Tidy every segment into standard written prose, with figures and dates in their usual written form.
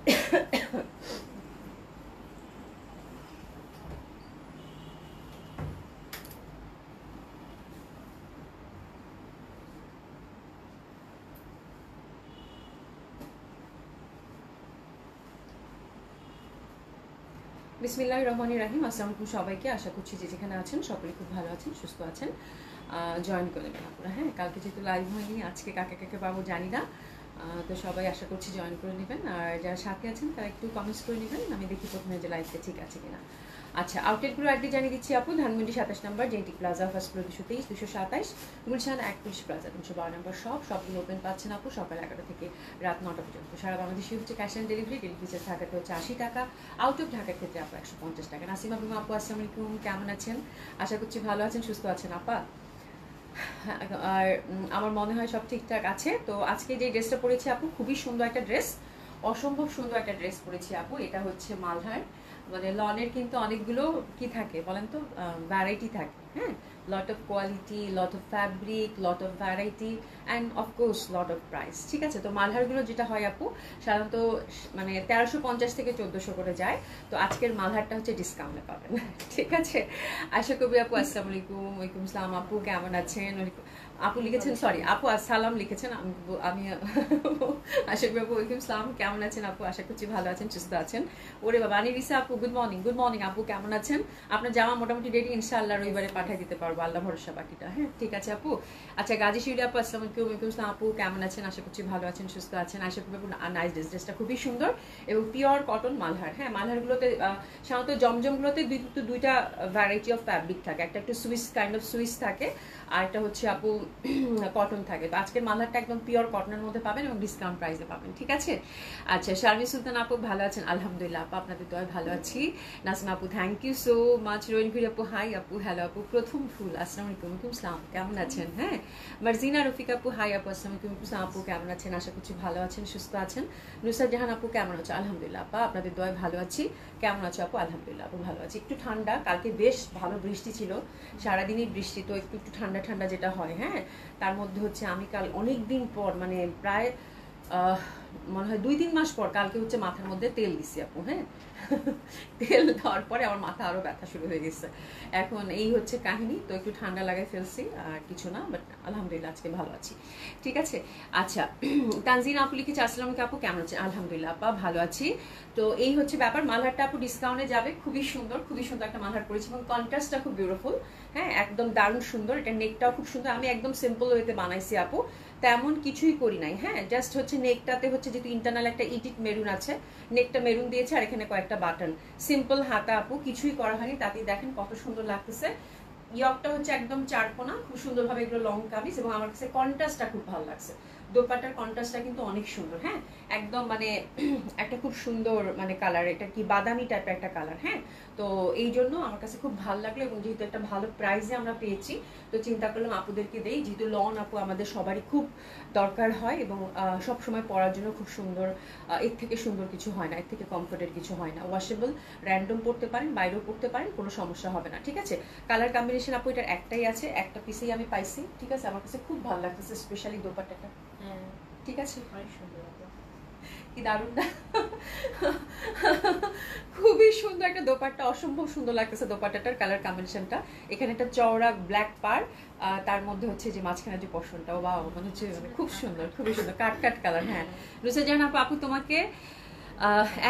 বিসমিল্লাহির রহমানির রহিম। আসসালামু আলাইকুম সবাইকে। আশা করছি যে যেখানে আছেন সকলে খুব ভালো আছেন, সুস্থ আছেন। জয়েন করে নেবেন আপনারা। হ্যাঁ, কালকে যেহেতু লাইভ হয়নি, আজকে কাকে কাকে পাবো জানি না, তো সবাই আশা করছি জয়েন করে নেবেন। আর যারা সাথে আছেন তারা একটু কমেন্টস করে নেবেন, আমি দেখি প্রথমে যে লাইভটা ঠিক আছে কিনা। আচ্ছা, আউটলেটগুলো একদিন জানিয়ে দিচ্ছি আপু। ধানমন্ডি 27 নম্বর J T plaza, first floor 223, 227, Gulshan 21 plaza 312 নম্বর সবগুলো ওপেন পাচ্ছেন আপু সকাল 11টা থেকে রাত 9টা পর্যন্ত। সারা বাংলাদেশে হচ্ছে cash on delivery. Delivery charge ঢাকাতে হচ্ছে 80 টাকা, আউট অফ ঢাকার ক্ষেত্রে আপু 150 টাকা। নাসিমা বিমা আপু, আসসালামু আলাইকুম, কেমন আছেন? আশা করছি ভালো আছেন, সুস্থ আছেন আপা। আর আমার মনে হয় সব ঠিকঠাক আছে। তো আজকে যে ড্রেসটা পরেছি আপু, খুবই সুন্দর একটা ড্রেস, অসম্ভব সুন্দর একটা ড্রেস পরেছি আপু। এটা হচ্ছে মালহার, মানে লনের কিন্তু অনেকগুলো কি থাকে বলেন তো, ভ্যারাইটি থাকে। হ্যাঁ, lot of quality, lot of fabric, lot of variety and of course lot of price. ঠিক আছে, তো মালহারগুলো যেটা হয় আপু সাধারণত মানে 1350 থেকে 1400 করে যায়। তো আজকের মালহারটা হচ্ছে ডিসকাউন্টে পাবেন। ঠিক আছে, আশা করি আপু। আসসালামু আলাইকুম। ওয়ালাইকুম আসসালাম আপু, কেমন আছেন? আপু লিখেছেন, সরি আপু সালাম লিখেছেন, আমি আশা করি আপু। ওয়ালাইকুম আসসালাম, কেমন আছেন আপু? আশা করছি ভালো আছেন, সুস্থ আছেন। ওরে বাবা, আনিরিসা আপু, গুড মর্নিং। গুড মর্নিং আপু, কেমন আছেন? আপনার জামা মোটামুটি রেডি, ইনশাআল্লাহ রবিবারে পাঠিয়ে দিতে পারবো, আল্লাহ ভরসা বাকিটা। হ্যাঁ, ঠিক আছে আপু। আচ্ছা, গাজী শিউরি আপু, আসসালামু আলাইকুম। ওয়ালাইকুম আসসালাম আপু, কেমন আছেন? আশা করছি ভালো আছেন, সুস্থ আছেন। আশা করি আপু নাইস ড্রেসটা খুবই সুন্দর এবং পিওর কটন মালহার। হ্যাঁ, মালহারগুলোতে সাধারণত জমজমগুলোতে দুইটা ভ্যারাইটি অফ ফ্যাব্রিক থাকে, একটা একটু সুইস কাইন্ড অফ সুইস থাকে, আর একটা হচ্ছে আপু কটন থাকে। তো আজকের মালহারটা একদম পিওর কটনের মধ্যে পাবেন এবং ডিসকাউন্ট প্রাইসে পাবেন। ঠিক আছে। আচ্ছা, শারমিন সুলতান আপু, ভালো আছেন? আলহামদুলিল্লাহ আপু, আপনাদের দোয়ায় ভালো আছি। নাসিমা আপু, থ্যাংক ইউ সো মাচ। রোহিনপুরি আপু, হাই আপু, হ্যালো আপু। প্রথম ফুল, আসসালামু আলাইকুম। ওয়ালাইকুম আসসালাম, কেমন আছেন? হ্যাঁ, মার্জিনা রফিক আপু, হাই আপু, আসসালামু আলাইকুম। আসসালাম আপু, কেমন আছেন? আশা করছি ভালো আছেন, সুস্থ আছেন। নুসরাত জাহান আপু, কেমন আছো? আলহামদুলিল্লাহ আপা, আপনাদের দোয়ায় ভালো আছি। কেমন আছো আপু? আলহামদুলিল্লাহ আপু, ভালো আছি। একটু ঠান্ডা, কালকে বেশ ভালো বৃষ্টি ছিল, সারাদিনই বৃষ্টি, তো একটু একটু ঠান্ডা ঠান্ডা যেটা হয়। হ্যাঁ, তার মধ্যে হচ্ছে আমি কাল অনেক দিন পর, মানে প্রায় মনে হয় 2-3 মাস পর কালকে হচ্ছে মাথার মধ্যে তেল দিছি আপু। হ্যাঁ, তেল দেওয়ার পরে আমার মাথা আরো ব্যথা শুরু হয়ে গেছে। এখন এই হচ্ছে কাহিনী, তো একটু ঠান্ডা লাগাই ফেলছি, আর কিছু না, বাট আলহামদুলিল্লাহ আজকে ভালো আছি। ঠিক আছে। আচ্ছা, তানজিন আপু লিখেছে, আসসালামু আলাইকুম আপু, কেমন আছেন? আলহামদুলিল্লাহ আপা, ভালো আছি। তো এই হচ্ছে ব্যাপার, মালহারটা আপু ডিসকাউন্টে যাবে। খুবই সুন্দর, খুবই সুন্দর একটা মালহার করেছি এবং কন্ট্রাস্টটা খুব বিউটিফুল। হ্যাঁ, একদম দারুণ সুন্দর। এটা নেকটাও খুব সুন্দর, আমি একদম সিম্পল ওয়েতে বানাইছি আপু, তেমন কিছুই করি নাই। হ্যাঁ, জাস্ট হচ্ছে নেকটাতে হচ্ছে যেহেতু ইন্টারনাল একটা ইডিট মেরুন আছে, নেকটা মেরুন দিয়েছে, আর এখানে কয়েকটা বাটন, সিম্পল হাতা আপু, কিছুই করা হয়নি। তাতেই দেখেন কত সুন্দর লাগতেছে। ইয়কটা হচ্ছে একদম চারকোনা, খুব সুন্দরভাবে এগুলো লং কামিজ, এবং আমার কাছে কন্ট্রাস্টটা খুব ভালো লাগছে। দোপাট্টার কন্ট্রাস্টটা কিন্তু অনেক সুন্দর। হ্যাঁ, একদম মানে একটা খুব সুন্দর মানে কালার, এটা কি বাদামি টাইপের একটা কালার। হ্যাঁ, তো এই জন্য আমার কাছে খুব ভালো লাগলো, এবং যেহেতু একটা ভালো প্রাইসে আমরা পেয়েছি, তো চিন্তা করলাম আপুদেরকে দেই, যেহেতু লন আপু আমাদের সবারই খুব দরকার হয় এবং সব সময় পরার জন্য খুব সুন্দর। এর থেকে সুন্দর কিছু হয় না, এর থেকে কমফোর্টের কিছু হয় না। ওয়াশেবল, র্যান্ডম পড়তে পারেন, বাইরেও পড়তে পারেন, কোনো সমস্যা হবে না। ঠিক আছে, কালার কম্বিনেশন আপু এটার একটাই আছে, একটা পিসেই আমি পাইছি। ঠিক আছে, আমার কাছে খুব ভালো লাগতেছে, স্পেশালি দোপাট্টাটা। ঠিক আছে, অনেক সুন্দর, কি দারুণ না? খুবই সুন্দর একটা দোপাট্টা, অসম্ভব সুন্দর লাগতেছে দোপাট্টাটার কালার কম্বিনেশনটা। এখানে একটা চওড়া ব্ল্যাক পার, তার মধ্যে হচ্ছে যে মাঝখানে যে পশনটা, বা মনে হচ্ছে খুব সুন্দর, খুবই সুন্দর কাট কাট কালার। হ্যাঁ, রুসা জাহান আপু, তোমাকে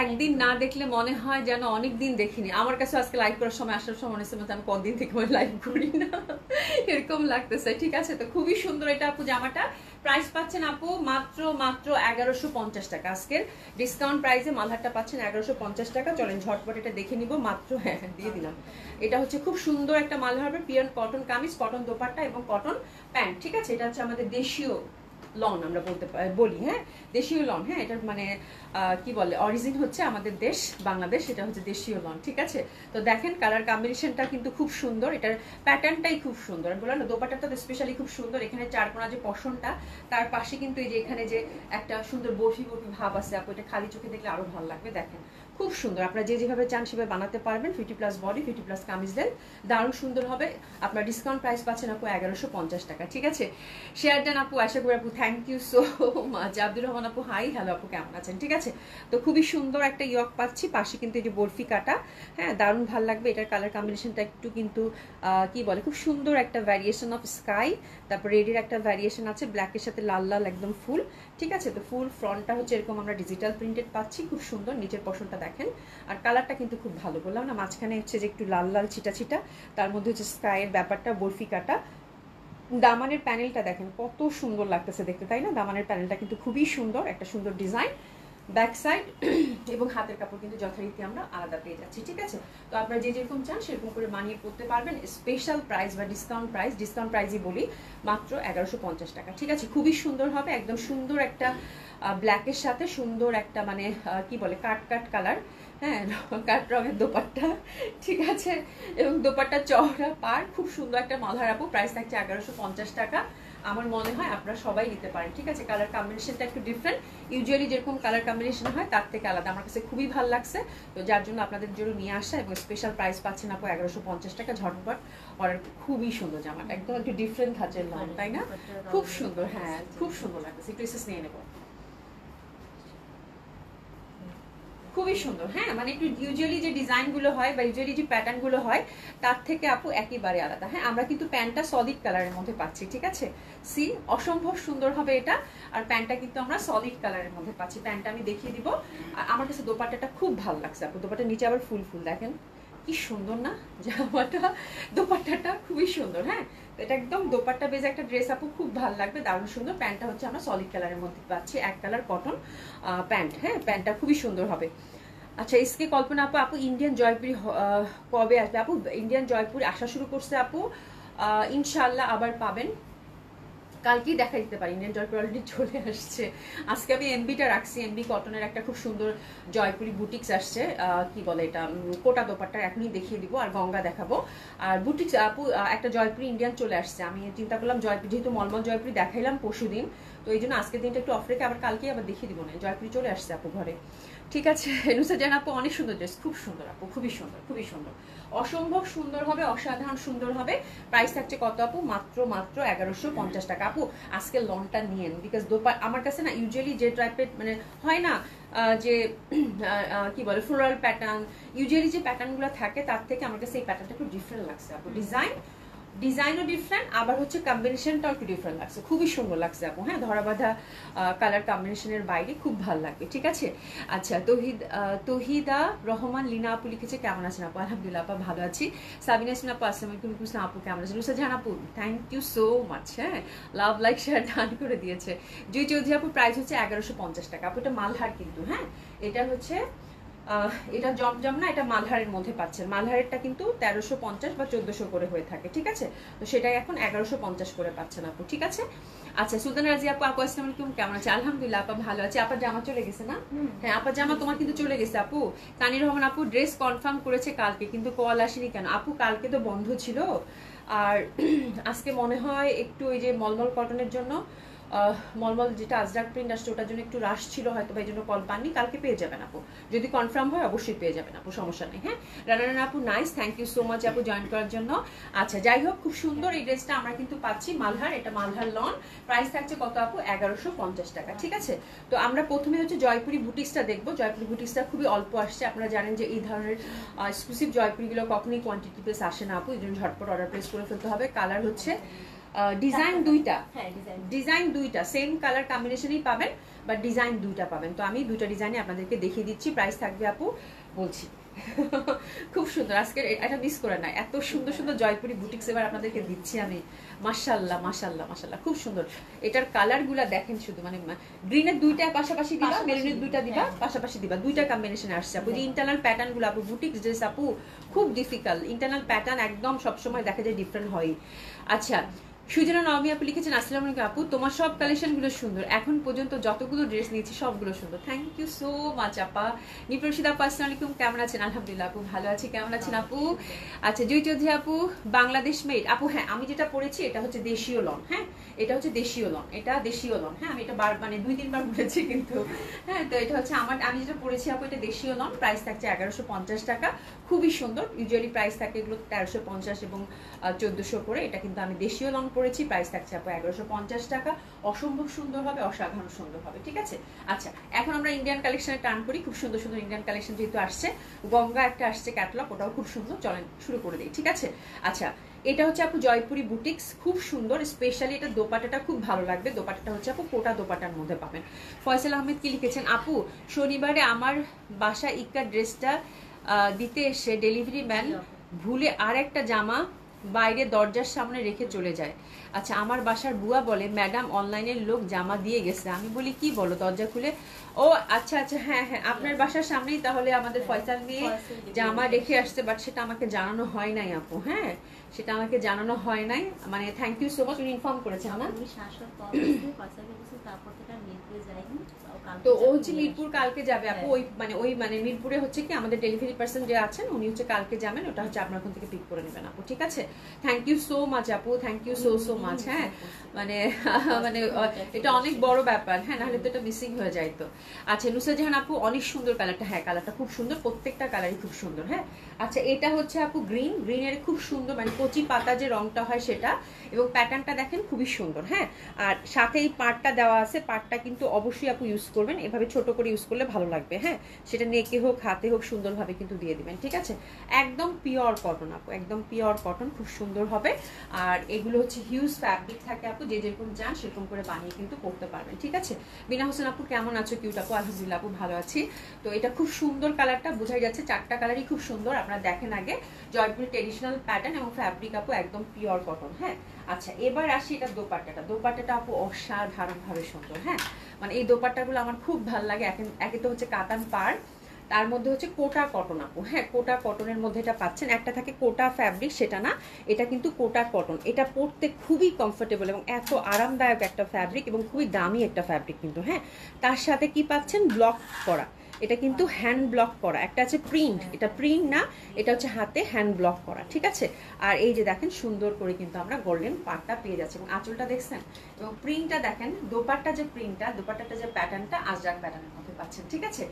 একদিন না দেখলে মনে হয় যেন অনেক দিন দেখিনি। আমার কাছে আজকে লাইভ করার সময়, আসার সময় মনে হচ্ছে আমি কতদিন থেকে লাইভ করি না, এরকম লাগতেছে। ঠিক আছে, তো খুবই সুন্দর এটা আপু জামাটা। প্রাইস পাচ্ছেন আপু মাত্র 1150 টাকা। আজকের ডিসকাউন্ট প্রাইসে মালহারটা পাচ্ছেন 1150 টাকা। চলেন ঝটপট এটা দেখে নিব মাত্র। হ্যাঁ, দিয়ে দিলাম। এটা হচ্ছে খুব সুন্দর একটা Malhar, pure cotton kameez, cotton dupatta এবং কটন প্যান্ট। ঠিক আছে, এটা হচ্ছে আমাদের দেশীয় লন আমরা বলি। হ্যাঁ, দেশীয় লন। হ্যাঁ, এটার মানে কি বলে, অরিজিন হচ্ছে আমাদের দেশ বাংলাদেশ, এটা হচ্ছে দেশীয় লন। ঠিক আছে, তো দেখেন কালার কম্বিনেশনটা কিন্তু খুব সুন্দর, এটার প্যাটার্নটাই খুব সুন্দর। আমি বললাম না, দোপাট্টাটা তো স্পেশালি খুব সুন্দর। এখানে চারকোনা যে পশনটা, তার পাশে কিন্তু এই যে এখানে যে একটা সুন্দর বরফি বরফি ভাব আছে আপু, এটা খালি চোখে দেখলে আরো ভালো লাগবে। দেখেন খুব সুন্দর, আপনারা যে যেভাবে চান সেভাবে বানাতে পারবেন। 50+ বডি, 50+ কামিজ দেন, দারুণ সুন্দর হবে। আপনার ডিসকাউন্ট প্রাইস পাচ্ছেন আপু 1150 টাকা। ঠিক আছে, শেয়ার দেন আপু, আশা করি আপু। Thank you so much. Abdur Rahman আপু হাই, হ্যালো আপু, কেমন আছেন? ঠিক আছে, তো খুবই সুন্দর একটা ইয়ক পাচ্ছি, পাশে কিন্তু এই যে বরফি কাটা, হ্যাঁ দারুণ ভালো লাগবে। এটার কালার কম্বিনেশনটা একটু কিন্তু কি বলে, খুব সুন্দর একটা ভ্যারিয়েশন অফ স্কাই, তারপর রেডের একটা ভ্যারিয়েশন আছে, ব্ল্যাকের সাথে লাল লাল একদম ফুল। ঠিক আছে, তো ফুল ফ্রন্টটা হচ্ছে এরকম আমরা ডিজিটাল প্রিন্টেড পাচ্ছি, খুব সুন্দর। নিচের পশনটা দেখেন, আর কালারটা কিন্তু খুব ভালো, বললাম না, মাঝখানে হচ্ছে যে একটু লাল লাল ছিটা ছিটা, তার মধ্যে হচ্ছে স্কাইয়ের ব্যাপারটা, বরফি কাটা। দামানের প্যানেলটা দেখেন কত সুন্দর লাগতেছে দেখতে, তাই না? দামানের প্যানেলটা কিন্তু খুবই সুন্দর, একটা সুন্দর ডিজাইন। ব্যাক সাইড এবং হাতের কাপড় কিন্তু যথারীতি আমরা আলাদা পেয়ে যাচ্ছি। ঠিক আছে, তো আপনারা যে যেরকম চান সেরকম করে মানিয়ে পড়তে পারবেন। স্পেশাল প্রাইস বা ডিসকাউন্ট প্রাইসই বলি, মাত্র 1150 টাকা। ঠিক আছে, খুবই সুন্দর হবে, একদম সুন্দর একটা ব্ল্যাকের সাথে সুন্দর একটা মানে কি বলে কাট কাট কালার, হ্যাঁ কাট রঙের দোপাট্টা। ঠিক আছে, এবং দোপাট্টা চওড়া পার, খুব সুন্দর একটা মালহার আপু। প্রাইস থাকছে 1150 টাকা। আমার মনে হয় আপনারা সবাই নিতে পারেন। ঠিক আছে, কালার কম্বিনেশনটা একটু ডিফারেন্ট, ইউজুয়ালি যেরকম কালার কম্বিনেশন হয় তার থেকে আলাদা, আমার কাছে খুবই ভালো লাগছে। তো যার জন্য আপনাদের জন্য নিয়ে আসা, এবং স্পেশাল প্রাইস পাচ্ছেন আপু 1150 টাকা। ঝটপট অর্ডার। খুবই সুন্দর জামাটা, একদম একটু ডিফারেন্ট ধাঁচের লং, তাই না? খুব সুন্দর, হ্যাঁ খুব সুন্দর লাগতেছে। একটু এসেস নিয়ে নেবো, খুবই সুন্দর। হ্যাঁ, মানে একটু ইউজুয়ালি যে ডিজাইনগুলো হয় বা ইউজুয়ালি যে প্যাটার্নগুলো হয় তার থেকে আপু একেবারে আলাদা। হ্যাঁ, আমরা কিন্তু প্যান্টটা সলিড কালারের মধ্যে পাচ্ছি। ঠিক আছে, সি অসম্ভব সুন্দর হবে এটা। আর প্যান্টটা কিন্তু আমরা সলিড কালারের মধ্যে পাচ্ছি। প্যান্টটা আমি দেখিয়ে দিব। আর আমার কাছে দোপাট্টাটা খুব ভালো লাগছে আপু। দোপাট্টার নিচে আবার ফুল ফুল দেখেন, কি সুন্দর না জামাটা, দোপাট্টাটা খুবই সুন্দর। হ্যাঁ, এটা একদম দোপাট্টা বেজ একটা ড্রেস আপু, খুব ভালো লাগবে, দারুণ সুন্দর। প্যান্টটা হচ্ছে আমরা সলিড কালারের মধ্যে পাচ্ছি, এক কালার কটন প্যান্ট। হ্যাঁ, প্যান্টটা খুবই সুন্দর হবে। আচ্ছা, এসকে কল্পনা আপু, আপু ইন্ডিয়ান জয়পুরি কবে আসবে আপু? ইন্ডিয়ান জয়পুরি আসা শুরু করছে আপু, ইনশাল্লাহ আবার পাবেন। কালকেই দেখা দিতে পারি, ইন্ডিয়ান জয়পুর অলরেডি চলে আসছে। আজকে আমি এমবিটা রাখছি, এমবি কটনের একটা খুব সুন্দর জয়পুরি বুটিক্স আসছে, কি বলে এটা, কোটা দোপাট্টা, এখনই দেখিয়ে দিব। আর গঙ্গা দেখাবো। আর বুটিক্স আপু একটা জয়পুরি ইন্ডিয়ান চলে আসছে। আমি চিন্তা করলাম জয়পুরি, যেহেতু মলমল জয়পুরি দেখাইলাম পরশু দিন, তো এই জন্য আজকের দিনটা একটু অফ রেখে আবার কালকেই আবার দেখিয়ে দিব না, জয়পুরি চলে আসছে আপু ঘরে। ঠিক আছে, নুসা জান আপু অনেক সুন্দর ড্রেস, খুব সুন্দর আপু, খুবই সুন্দর, খুবই সুন্দর, অসম্ভব সুন্দর হবে, অসাধারণ সুন্দর হবে। প্রাইস থাকছে কত আপু? মাত্র 1150 টাকা। আপু আজকে লনটা নিয়েন, বিকজ আমার কাছে না ইউজুয়ালি যে টাইপের মানে হয় না যে কি বলে ফ্লোরাল প্যাটার্ন, ইউজুয়ালি যে প্যাটার্নগুলো থাকে তার থেকে আমার কাছে এই প্যাটার্নটা একটু ডিফারেন্ট লাগছে আপু। ডিজাইনও ডিফারেন্ট, আবার হচ্ছে কম্বিনেশনটাও একটু ডিফারেন্ট লাগছে, খুবই সুন্দর লাগছে আপু। হ্যাঁ, ধরা বাঁধা কালার কম্বিনেশনের বাইরে খুব ভালো লাগবে। ঠিক আছে, আচ্ছা তহিদা রহমান লিনা আপু লিখেছে, কেমন আছেন আপু? আলহামদুলিল্লাহ আপা ভালো আছি। সাবিনা ইসলাম আপু, আসসালামু আলাইকুম আপু, কেমন আছেন? লুসা জাহান আপু, থ্যাংক ইউ সো মাচ। হ্যাঁ, লাভ লাইক শেয়ার ডান করে দিয়েছে। জুই চৌধুরী আপু, প্রাইস হচ্ছে 1150 টাকা আপু। এটা মালহার কিন্তু, হ্যাঁ এটা হচ্ছে এটা জমজম না, এটা মালহারের মধ্যে পাচ্ছেন। মালহারেরটা কিন্তু 1350 বা 1400 করে হয়ে থাকে। ঠিক আছে, তো সেটাই এখন 1150 করে পাচ্ছেন আপু। ঠিক আছে, আচ্ছা সুলতানা রাজি আপু, আপু আসসালামু আলাইকুম, কেমন আছে? আলহামদুলিল্লাহ আপা ভালো আছে। আপার জামা চলে গেছে না? হ্যাঁ, আপার জামা তোমার কিন্তু চলে গেছে আপু। তানির রহমান আপু, ড্রেস কনফার্ম করেছে কালকে, কিন্তু কল আসেনি কেন আপু? কালকে তো বন্ধ ছিল, আর আজকে মনে হয় একটু ওই যে মলমল কটনের জন্য, মলমল যেটা আজরাক প্রিন্ট আসছে ওটার জন্য একটু রাশ ছিল হয়তো, বা এই জন্য কল পাননি। কালকে পেয়ে যাবেন আপু, যদি কনফার্ম হয় অবশ্যই পেয়ে যাবেন আপু, সমস্যা নেই। হ্যাঁ, রানা আপু nice, thank you so much আপু জয়েন করার জন্য। আচ্ছা, যাই হোক, খুব সুন্দর এই ড্রেসটা আমরা কিন্তু পাচ্ছি মালহার, এটা মালহার লন। প্রাইস থাকছে কত আপু? 1150 টাকা। ঠিক আছে, তো আমরা প্রথমে হচ্ছে জয়পুরি বুটিক্সটা দেখবো। জয়পুরি বুটিক্সটা খুবই অল্প আসছে, আপনারা জানেন যে এই ধরনের এক্সক্লুসিভ জয়পুরিগুলো কখনোই কোয়ান্টিটি বেস আসে না আপু, এই জন্য ঝটপট অর্ডার প্লেস করে ফেলতে হবে। কালার হচ্ছে ডিজাইন দুইটা সেম কালার কম্বিনেশনই পাবেন, বাট ডিজাইন দুইটা পাবেন। তো আমি দুইটা ডিজাইনে আপনাদেরকে দেখিয়ে দিচ্ছি। প্রাইস থাকবে আপু বলছি খুব সুন্দর, আজকে এটা মিস করে না, এত সুন্দর সুন্দর জয়পুরি বুটিক্স এবার আপনাদেরকে দিচ্ছি আমি। মাশাআল্লাহ মাশাআল্লাহ মাশাআল্লাহ, খুব সুন্দর। এটার কালারগুলা দেখেন শুধু, মানে গ্রিনের দুইটা পাশাপাশি দিবা, মেরুনের দুইটা দিবা, পাশাপাশি দিবা, দুইটা কম্বিনেশনে আসছে আপু। যে ইন্টারনাল প্যাটার্নগুলো আপু, বুটিক্স ড্রেস আপু খুব ডিফিকাল্ট, ইন্টারনাল প্যাটার্ন একদম সবসময় দেখা যায় ডিফারেন্ট হয়। আচ্ছা, সুজনা নবমী আপু লিখেছেন, আসসালামু আলাইকুম আপু, তোমার সব কালেকশনগুলো সুন্দর, এখন পর্যন্ত যতগুলো ড্রেস নিয়েছি সবগুলো সুন্দর। থ্যাংক ইউ সো মাচ আপা। নিপ্রসিদা আপু আসসালামু আলাইকুম, কেমন আছেন? আলহামদুলিল্লাহ আপু ভালো আছি, কেমন আছেন আপু? আচ্ছা জয় চৌধুরী আপু, বাংলাদেশ মেড আপু। হ্যাঁ আমি যেটা পরেছি এটা হচ্ছে দেশীয় লন। হ্যাঁ এটা হচ্ছে দেশীয় লন, এটা দেশীয় লন। হ্যাঁ আমি এটা মানে 2-3 বার বলেছি কিন্তু। হ্যাঁ তো এটা হচ্ছে আমি যেটা পরেছি আপু, এটা দেশীয় লন, প্রাইস থাকছে 1150 টাকা। খুবই সুন্দর, ইউজুয়ালি প্রাইস থাকে এগুলো 1350 এবং 1400 করে। এটা কিন্তু আমি দেশীয় লং পরেছি, প্রাইস থাকছে আপু 1150 টাকা। অসম্ভব সুন্দর হবে, অসাধারণ সুন্দর হবে, ঠিক আছে। আচ্ছা এখন আমরা ইন্ডিয়ান কালেকশনে টার্ন করি। খুব সুন্দর সুন্দর ইন্ডিয়ান কালেকশন যেহেতু আসছে, গঙ্গা একটা আসছে ক্যাটালগ, ওটাও খুব সুন্দর। চলেন শুরু করে দিই, ঠিক আছে। আচ্ছা এটা হচ্ছে আপু জয়পুরি বুটিক্স, খুব সুন্দর। স্পেশালি এটা দোপাটাটা খুব ভালো লাগবে। দোপাটাটা হচ্ছে আপু কোটা দোপাটার মধ্যে পাবেন। ফয়সাল আহমেদ কি লিখেছেন, আপু শনিবারে আমার বাসা ইক্কা ড্রেসটা দিতে এসে ডেলিভারি ম্যান ভুলে আর একটা জামা বাইরে দরজার সামনে রেখে চলে যায়। আচ্ছা আমার বাসার বুয়া বলে ম্যাডাম অনলাইনের লোক জামা দিয়ে গেছে। আমি বলি কি বলো, দরজা খুলে। ও আচ্ছা আচ্ছা, হ্যাঁ হ্যাঁ আপনার বাসার সামনেই তাহলে আমাদের ফয়সাল নিয়ে জামা রেখে আসছে, বাট সেটা আমাকে জানানো হয় নাই আপু। হ্যাঁ সেটা আমাকে জানানো হয় নাই, মানে থ্যাংক ইউ সো মাচ, উনি ইনফর্ম করেছেন না। তো ও হচ্ছে মিরপুর কালকে যাবে আপু। ওই মানে মিরপুরে হচ্ছে কি আমাদের ডেলিভারি পার্সন যে আছেন উনি হচ্ছে কালকে যাবেন, ওটা হচ্ছে আপনার ওখান থেকে পিক করে নেবেন আপু, ঠিক আছে। থ্যাংক ইউ সো মাচ আপু, থ্যাংক ইউ সো মাচ। হ্যাঁ মানে মানে এটা অনেক বড় ব্যাপার, হ্যাঁ নাহলে তো এটা মিসিং হয়ে যায় তো। আচ্ছা নুসরাত জাহান আপু অনেক সুন্দর কালারটা, হ্যাঁ কালারটা খুব সুন্দর, প্রত্যেকটা কালারই খুব সুন্দর। হ্যাঁ আচ্ছা এটা হচ্ছে আপু গ্রিনের খুব সুন্দর, মানে কচি পাতা যে রংটা হয় সেটা, এবং প্যাটার্নটা দেখেন খুবই সুন্দর। হ্যাঁ আর সাথে এই পাটটা দেওয়া আছে, পাটটা কিন্তু অবশ্যই আপু ইউজ করবেন, এভাবে ছোট করে ইউজ করলে ভালো লাগবে। হ্যাঁ সেটা নেকে হোক হাতে হোক সুন্দরভাবে কিন্তু দিয়ে দিবেন, ঠিক আছে। একদম পিওর কটন আপু, একদম পিওর কটন, খুব সুন্দর হবে। আর এগুলো হচ্ছে হিউজ ফ্যাব্রিক থাকে আপু, যে যেরকম চান সেরকম করে বানিয়ে কিন্তু করতে পারবেন, ঠিক আছে। বিনা হোসেন আপু কেমন আছো? কিউট আপু আলহামদুলিল্লাহ আপু ভালো আছি। তো এটা খুব সুন্দর কালারটা, বোঝাই যাচ্ছে চারটা কালারই খুব সুন্দর। আপনারা দেখেন আগে, জয়পুরি ট্রেডিশনাল প্যাটার্ন এবং ফ্যাব্রিক আপু একদম পিওর কটন। হ্যাঁ আচ্ছা এবার আসি এটা দোপাট্টাটা আপু অসাধারণ ভাবে সুন্দর। হ্যাঁ মানে এই দোপাট্টাগুলো আমার খুব ভালো লাগে। একে তো হচ্ছে কাতান পাড়, তার মধ্যে হচ্ছে কোটা কটন আপু। হ্যাঁ কোটা কটনের মধ্যে এটা পাচ্ছেন। একটা থাকে কোটা ফ্যাব্রিক, সেটা না, এটা কিন্তু কোটা কটন। এটা পরতে খুবই কমফোর্টেবল এবং এত আরামদায়ক একটা ফ্যাব্রিক এবং খুবই দামি একটা ফ্যাব্রিক কিন্তু। হ্যাঁ তার সাথে কি পাচ্ছেন, ব্লক করা, এটা কিন্তু হ্যান্ড ব্লক করা। একটা আছে প্রিন্ট, এটা প্রিন্ট না, এটা হচ্ছে হাতে হ্যান্ড ব্লক করা, ঠিক আছে। আর এই যে দেখেন সুন্দর করে কিন্তু আমরা গোল্ডেন পাটটা পেয়ে যাচ্ছি, এবং আঁচলটা দেখছেন এবং প্রিন্টটা দেখেন। দোপাট্টা যে প্রিন্টটা, দোপাট্টাটা যে প্যাটার্নটা আজরাক প্যাটার্নের মধ্যে পাচ্ছেন, ঠিক আছে।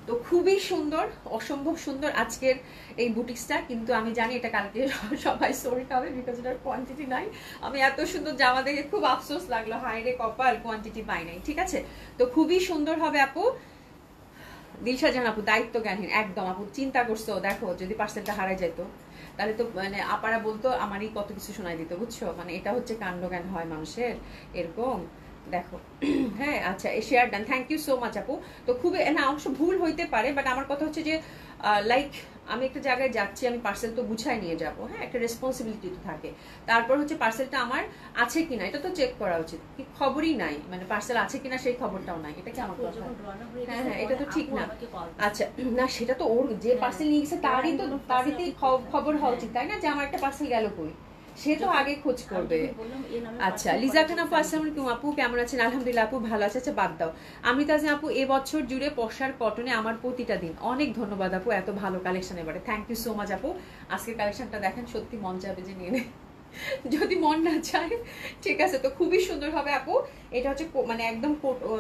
তো খুবই সুন্দর, অসম্ভব সুন্দর আজকের এই বুটিক্সটা। কিন্তু আমি জানি এটা কালকে সবাই সোল্ড হবে, বিকজ এটার কোয়ান্টিটি নাই। আমি এত সুন্দর জামা দেখে খুব আফসোস লাগলো, হাই রে কপাল, কোয়ান্টিটি পাই নাই, ঠিক আছে। তো খুবই সুন্দর হবে আপু। দিলশা জাহান আপু দায়িত্ব জ্ঞানহীন, একদম আপু চিন্তা করছো, দেখো যদি পার্সেলটা হারাই যেত তাহলে তো মানে আপারা বলতো আমারই কত কিছু শোনাই দিত, বুঝছো। মানে এটা হচ্ছে কাণ্ড জ্ঞান হয় মানুষের এরকম, দেখো। হ্যাঁ আচ্ছা share done, thank you so much আপু। তো খুবই না অবশ্য ভুল হইতে পারে, বাট আমার কথা হচ্ছে যে লাইক আমি একটা জায়গায় যাচ্ছি, আমি পার্সেল তো গুছাই নিয়ে যাব। হ্যাঁ একটা রেসপন্সিবিলিটি তো থাকে। তারপর হচ্ছে পার্সেলটা আমার আছে কিনা এটা তো চেক করা উচিত, কি খবরই নাই, মানে পার্সেল আছে কিনা সেই খবরটাও নাই, এটা কি আমার কথা? হ্যাঁ হ্যাঁ এটা তো ঠিক না। আচ্ছা না সেটা তো ওর যে পার্সেল নিয়ে গেছে তারই তো খবর হওয়া উচিত, তাই না, যে আমার একটা পার্সেল গেল কই, সে তো আগে খোঁজ করবে। আচ্ছা লিজা খান আপু আসসালামু আলাইকুম আপু, কেমন আছেন? আলহামদুলিল্লাহ আপু ভালো আছে। আচ্ছা বাদ দাও, আমি তাজে আপু এবছর জুড়ে পশার কটনে আমার প্রতিটা দিন। অনেক ধন্যবাদ আপু, এত ভালো কালেকশন এবারে, থ্যাংক ইউ সো মাচ আপু। আজকের কালেকশনটা দেখেন, সত্যি মন চাবে যে নিয়ে নে, যদি মন না চায় ঠিক আছে। তো খুবই সুন্দর হবে আপু। এটা হচ্ছে মানে একদম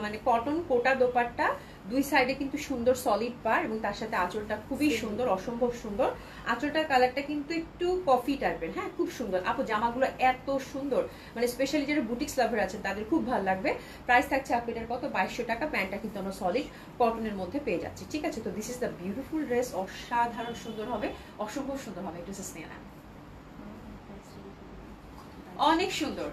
মানে কটন কোটা দোপাট্টা, দুই সাইডে কিন্তু সুন্দর সলিড পার, এবং তার সাথে আঁচলটা খুবই সুন্দর, অসম্ভব সুন্দর। আঁচলটার কালারটা কিন্তু একটু কফি টাইপের। হ্যাঁ খুব সুন্দর আপু, জামাগুলো এত সুন্দর, মানে স্পেশালি যারা বুটিক্স লাভার আছেন তাদের খুব ভালো লাগবে। প্রাইস থাকছে আপু এটার কত, 2200 টাকা। প্যান্টটা কিন্তু আমরা সলিড কটনের মধ্যে পেয়ে যাচ্ছি, ঠিক আছে। তো this is the beautiful dress, অসাধারণ সুন্দর হবে, অসম্ভব সুন্দর হবে। একটু স্নেহা অনেক সুন্দর,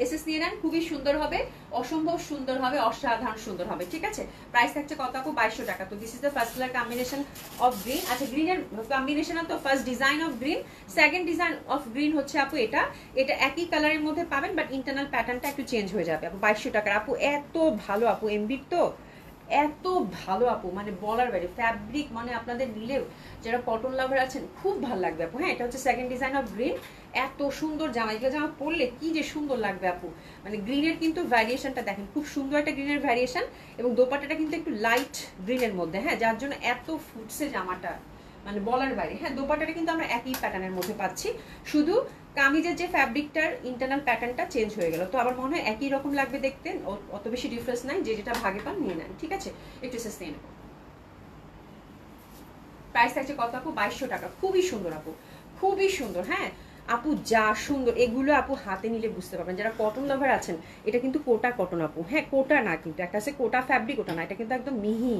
এসএস নিয়ে নেন, খুবই সুন্দর হবে, অসম্ভব সুন্দর হবে, অসাধারণ সুন্দর হবে, ঠিক আছে। প্রাইস থাকছে কত আপু, 2200 টাকা। তো this is the first colour combination of green. আচ্ছা গ্রিনের কম্বিনেশন তো first design of green, second design of green হচ্ছে আপু এটা একই কালারের মধ্যে পাবেন, বাট ইন্টারনাল প্যাটার্নটা একটু চেঞ্জ হয়ে যাবে আপু। 2200 টাকার আপু, এত ভালো আপু, এমবির তো এত ভালো আপু, মানে বলার বাইরে ফ্যাব্রিক, মানে আপনাদের নিলেও যারা কটন লাভার আছেন খুব ভালো লাগবে আপু। হ্যাঁ, এটা হচ্ছে সেকেন্ড ডিজাইন অফ গ্রিন। এত সুন্দর জামা, এগুলো জামা পরলে কি যে সুন্দর লাগবে আপু। মানে গ্রিনের কিন্তু ভ্যারিয়েশনটা দেখেন, খুব সুন্দর একটা গ্রিনের ভ্যারিয়েশন, এবং দোপাট্টাটা কিন্তু একটু লাইট গ্রিনের মধ্যে। হ্যাঁ, যার জন্য এত ফুটছে জামাটা, মানে বলার বাইরে। হ্যাঁ, দোপাট্টাটা কিন্তু আমরা একই প্যাটার্নের মধ্যে পাচ্ছি, শুধু কামিজের যে ফ্যাব্রিকটার ইন্টারনাল প্যাটার্নটা চেঞ্জ হয়ে গেল। তো আমার মনে হয় একই রকম লাগবে দেখতে, অত বেশি ডিফারেন্স নাই, যে যেটা ভাগে পান নিয়ে নেন। ঠিক আছে, একটু শেষ নিয়ে নেব। প্রাইস থাকছে কত আপু? 2200 টাকা। খুবই সুন্দর আপু, খুবই সুন্দর। হ্যাঁ আপু, যা সুন্দর এগুলো আপু, হাতে নিলে বুঝতে পারবেন যারা কটন লাভার আছেন। এটা কিন্তু কোটা কটন আপু। হ্যাঁ, কোটা না কিন্তু, একটা আছে কোটা ফ্যাব্রিক, ওটা না, এটা কিন্তু একদম মিহি।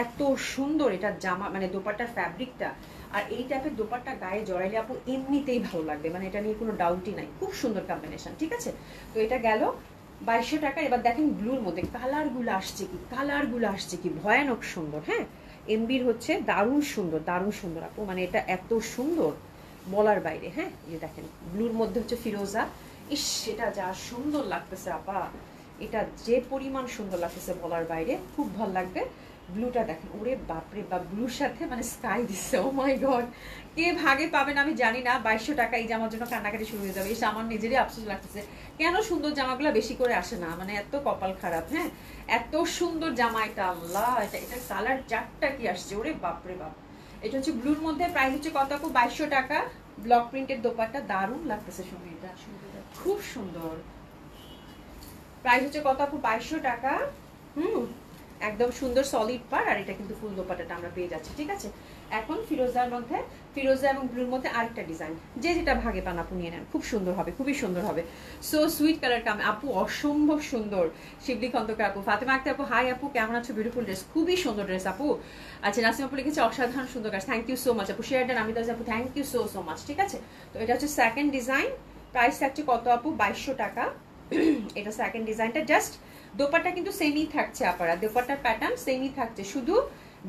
এত সুন্দর এটা জামা, মানে দোপাট্টার ফ্যাব্রিকটা। আর এই টাইপের দোপাট্টা গায়ে জড়াইলে আপু এমনিতেই ভালো লাগবে, মানে এটা নিয়ে কোনো ডাউটই নাই। খুব সুন্দর কম্বিনেশন। ঠিক আছে, তো এটা গেল 2200 টাকা। এবার দেখেন ব্লুর মধ্যে কালারগুলো আসছে কি, কালারগুলো আসছে কি ভয়ানক সুন্দর। হ্যাঁ, এমবির হচ্ছে দারুণ সুন্দর, দারুণ সুন্দর আপু, মানে এটা এত সুন্দর বলার বাইরে। হ্যাঁ, এই দেখেন ব্লুর মধ্যে হচ্ছে ফিরোজা। ইস, এটা যা সুন্দর লাগতেছে আপা, এটা যে পরিমাণ সুন্দর লাগতেছে বলার বাইরে, খুব ভালো লাগবে। ব্লুটা দেখেন, ওরে বাপরে বাপ, ব্লুর সাথে মানে স্কাই দিচ্ছে। ও মাই গড, কে ভাগে পাবেন আমি জানি না। 2200 টাকা এই জামার জন্য কান্নাকাটি শুরু হয়ে যাবে। এসে আমার নিজেরই আফসোস লাগতেছে, কেন সুন্দর জামাগুলো বেশি করে আসে না, মানে এত কপাল খারাপ। হ্যাঁ, এত সুন্দর জামা এটা, আল্লাহ, এটা কালার চারটা কি আসছে, ওরে বাপরে বাপ। এটা হচ্ছে ব্লুর মধ্যে। প্রাইস হচ্ছে কত আপু? 2200 টাকা। ব্লক প্রিন্টের দোপাট্টা, দারুণ লাগতেছে শুনে, এটা খুব সুন্দর। প্রাইস হচ্ছে কত আপু? 2200 টাকা। একদম সুন্দর সলিড পার, আর এটা কিন্তু ফুল দোপাট্টাটা আমরা পেয়ে যাচ্ছি। ঠিক আছে, এখন ফিরোজার মধ্যে, ফিরোজা এবং ব্লুর মধ্যে আরেকটা ডিজাইন, যে যেটা ভাগে পান আপু নিয়ে নেন, খুব সুন্দর হবে, খুবই সুন্দর হবে। সো সুইট কালার কাম আপু, অসম্ভব সুন্দর। শিবলি খন্দকার আপু, ফাতেমা আক্তার আপু, হাই আপু, কেমন আছো? বিউটিফুল ড্রেস, খুবই সুন্দর ড্রেস আপু। আচ্ছা, নাসিম আপু লিখেছে অসাধারণ সুন্দর কাজ, থ্যাংক ইউ সো মাচ আপু। শেয়ার দেন আমিতাজ আপু, thank you so so much. ঠিক আছে, তো এটা হচ্ছে সেকেন্ড ডিজাইন। প্রাইস থাকছে কত আপু? 2200 টাকা। এটা সেকেন্ড ডিজাইনটা। জাস্ট দোপাট্টা কিন্তু সেমই থাকছে আপনারা, দোপাট্টার প্যাটার্ন সেমই থাকছে, শুধু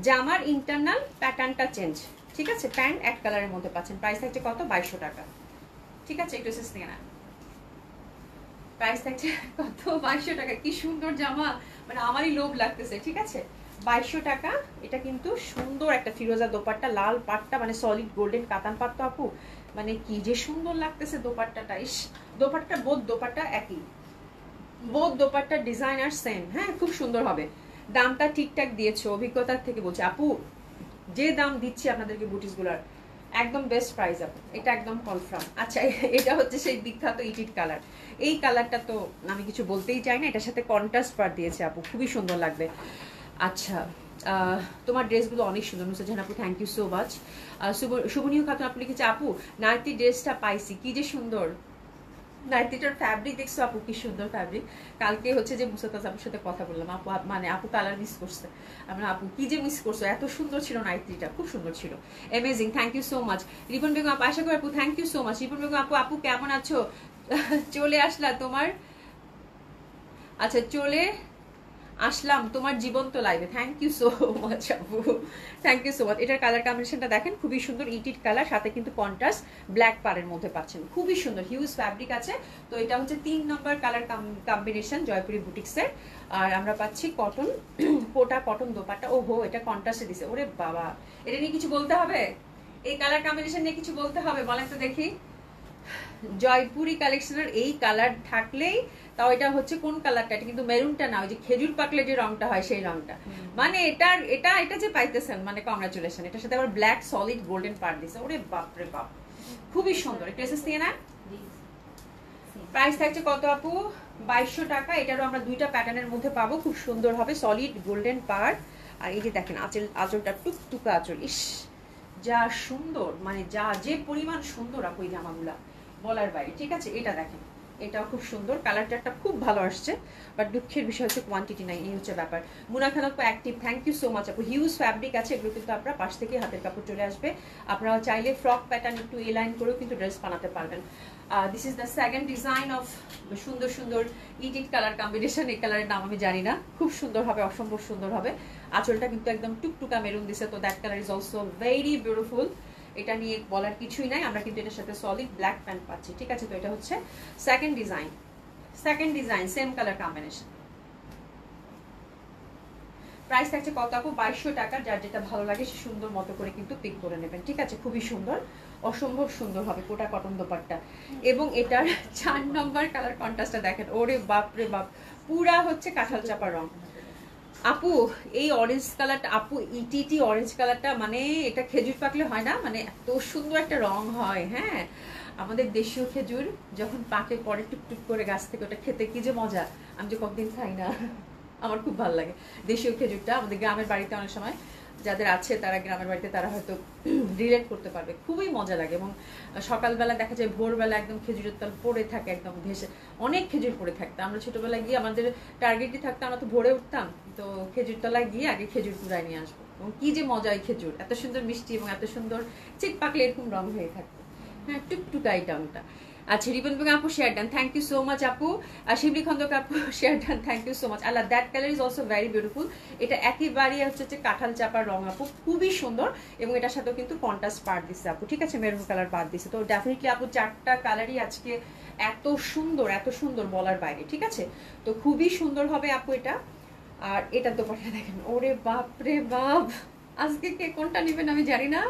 জামার ইন্টারনাল প্যাটার্নটা চেঞ্জ। ঠিক আছে, প্যান্ট এক কালারের মধ্যে পাচ্ছেন। প্রাইস থাকছে কত? 2200 টাকা। ঠিক আছে, একটু শেষ থেকে না, প্রাইস থাকছে কত? 2200 টাকা। কি সুন্দর জামা, মানে আমারই লোভ লাগতেছে। ঠিক আছে, 2200 টাকা। এটা কিন্তু সুন্দর একটা ফিরোজা দোপাট্টা, লাল পাটটা, মানে সলিড গোল্ডেন কাতান পাট্টা আপু, মানে কি যে সুন্দর লাগতেছে দোপাট্টাটা। ইস, দোপাট্টা বোধ দোপাট্টা একই, বোধ দোপাট্টার ডিজাইনার সেম। হ্যাঁ, খুব সুন্দর হবে। দামটা ঠিকঠাক দিয়েছো, অভিজ্ঞতার থেকে বলছি আপু, যে দাম দিচ্ছি আপনাদেরকে বুটিসগুলার, একদম বেস্ট প্রাইস আপু, এটা একদম কনফার্ম। আচ্ছা, এটা হচ্ছে সেই বিখ্যাত ইটিট কালার। এই কালারটা তো আমি কিছু বলতেই চাই না, এটার সাথে কন্ট্রাস্ট পার দিয়েছে আপু, খুবই সুন্দর লাগবে। আচ্ছা, তোমার ড্রেসগুলো অনেক সুন্দর নুসরাত আপু, থ্যাংক ইউ সো মাচ। শুভনীয় খাতুন আপু লিখেছে আপু, নাইটি ড্রেসটা পাইছি, কি যে সুন্দর। নাইটিটার ফ্যাব্রিক দেখছো আপু, কি সুন্দর ফ্যাব্রিক। কালকে হচ্ছে যে মুসাতাজ আপুর সাথে কথা বললাম, আপু মানে আপু কালার মিস করছে। আমরা আপু কি যে মিস করছো, এত সুন্দর ছিল নাইটিটা, খুব সুন্দর ছিল, amazing, thank you so much. Ripon Begum আপু, আশা করি আপু, thank you so much. Ripon Begum আপু, আপু কেমন আছো? চলে আসলা তোমার, আচ্ছা চলে আসলাম তোমার জীবন্ত লাইভে, থ্যাংক ইউ সো মাচ আপু, থ্যাংক ইউ সো মাচ। এটার কালার কম্বিনেশনটা দেখেন, খুবই সুন্দর ইটিট কালার, সাথে কিন্তু কন্ট্রাস্ট ব্ল্যাক পাড়ের মধ্যে পাচ্ছেন, খুবই সুন্দর, হিউজ ফ্যাব্রিক আছে। তো এটা হচ্ছে 3 নম্বর কালার কম্বিনেশন জয়পুরি বুটিক্সের। আর আমরা পাচ্ছি কটন, কোটা কটন দোপাট্টা। ওহো, এটা কন্ট্রাস্টে দিছে, ওরে বাবা, এটা নিয়ে কিছু বলতে হবে? এই কালার কম্বিনেশন নিয়ে কিছু বলতে হবে? বলেন তো দেখি। জয়পুরি কালেকশনের এই কালার থাকলেই, তাও এটা হচ্ছে কোন কালারটা, এটা কিন্তু মেরুনটা না, ওই যে খেজুর পাকলে যে রংটা হয় সেই রংটা, মানে এটা যে পাইতেছেন, মানে কংগ্রাচুলেশন। এটার সাথে আবার ব্ল্যাক সলিড গোল্ডেন পার্ট দিছে, ওরে বাপ রে বাপ, খুবই সুন্দর। একটু এসেস নিয়ে না। প্রাইস থাকছে কত আপু? 2200 টাকা। এটারও আমরা 2টা প্যাটার্নের মধ্যে পাবো, খুব সুন্দর হবে, সলিড গোল্ডেন পার্ট। আর এই যে দেখেন আঁচলটা টুকটুকা আঁচল, ইস যা সুন্দর, মানে যা যে পরিমাণ সুন্দর আপু এই জামাগুলা, বলার বাইরে। ঠিক আছে, এটা দেখেন, এটাও খুব সুন্দর, কালারটা খুব ভালো আসছে, বাট দুঃখের বিষয় হচ্ছে কোয়ান্টিটি নাই, এই হচ্ছে ব্যাপার। মুনা খান আপু active, thank you so much আপু। হিউজ ফ্যাব্রিক আছে, এগুলো কিন্তু আপনারা পাশ থেকে হাতের কাপড় চলে আসবে। আপনারা চাইলে ফ্রক প্যাটার্ন একটু এ লাইন করেও কিন্তু ড্রেস বানাতে পারবেন। This is the second design of সুন্দর সুন্দর ইটিট কালার কম্বিনেশন। এই কালারের নাম আমি জানি না, খুব সুন্দর হবে, অসম্ভব সুন্দর হবে। আঁচলটা কিন্তু একদম টুকটুকা মেরুন দিছে, তো that colour is also very beautiful. এটা নিয়ে বলার কিছুই নাই, আমরা কিন্তু এটার সাথে সলিড ব্ল্যাক প্যান্ট পাচ্ছি। ঠিক আছে, তো এটা হচ্ছে second design, same colour combination. Price থাকছে কত আপু? 2200 টাকা। যার যেটা ভালো লাগে সে সুন্দর মতো করে কিন্তু পিক করে নেবেন, ঠিক আছে? খুবই সুন্দর, অসম্ভব সুন্দর হবে কোটা কটন দোপাট্টা। এবং এটার 4 নম্বর কালার কন্ট্রাস্টটা দেখেন, ওরে বাপ রে বাপ, পুরা হচ্ছে কাঁঠাল চাপা রং। আপু এই অরেঞ্জ কালারটা, আপু ইটিটি অরেঞ্জ কালারটা, মানে এটা খেজুর পাকলে হয় না, মানে এত সুন্দর একটা রং হয়। হ্যাঁ, আমাদের দেশীয় খেজুর যখন পাকে পরে টুকটুক করে গাছ থেকে, ওটা খেতে কি যে মজা, আমি যে কতদিন খাই না। আমার খুব ভালো লাগে দেশীয় খেজুরটা। আমাদের গ্রামের বাড়িতে অনেক সময় যাদের আছে তারা গ্রামের বাড়িতে তারা হয়তো রিলেট করতে পারবে, খুবই মজা লাগে। এবং সকালবেলা দেখা যায় ভোরবেলা একদম খেজুরের তল পড়ে থাকে, একদম ভেসে অনেক খেজুর পড়ে থাকতো। আমরা ছোটবেলায় গিয়ে আমাদের টার্গেটই থাকতো, আমরা তো ভোরে উঠতাম, তো খেজুর তলায় গিয়ে আগে খেজুর কুড়ায় নিয়ে আসবো। এবং কি যে মজা ওই খেজুর, এত সুন্দর মিষ্টি এবং এত সুন্দর চিক পাকলে এরকম রং হয়ে থাকতো। হ্যাঁ, টুকটুকা আইটেমটা। আচ্ছা, রিবন বেগম আপু share done, thank you so much আপু। আর শিবলি খন্দক আপু share done, thank you so much. Allah, that colour is also very beautiful. এটা একেবারেই হচ্ছে কাঁঠাল চাপার রং আপু, খুবই সুন্দর। এবং এটার সাথেও কিন্তু কন্ট্রাস্ট পার্ট দিচ্ছে আপু, ঠিক আছে? মেরুন কালার পার্ট দিচ্ছে। তো ডেফিনেটলি আপু 4টা কালারই আজকে এত সুন্দর বলার বাইরে, ঠিক আছে? তো খুবই সুন্দর হবে আপু এটা। আর এটার দোপাট্টা দেখেন, ওরে বাপ রে বাপ, আজকে কে কোনটা নেবেন আমি জানি না।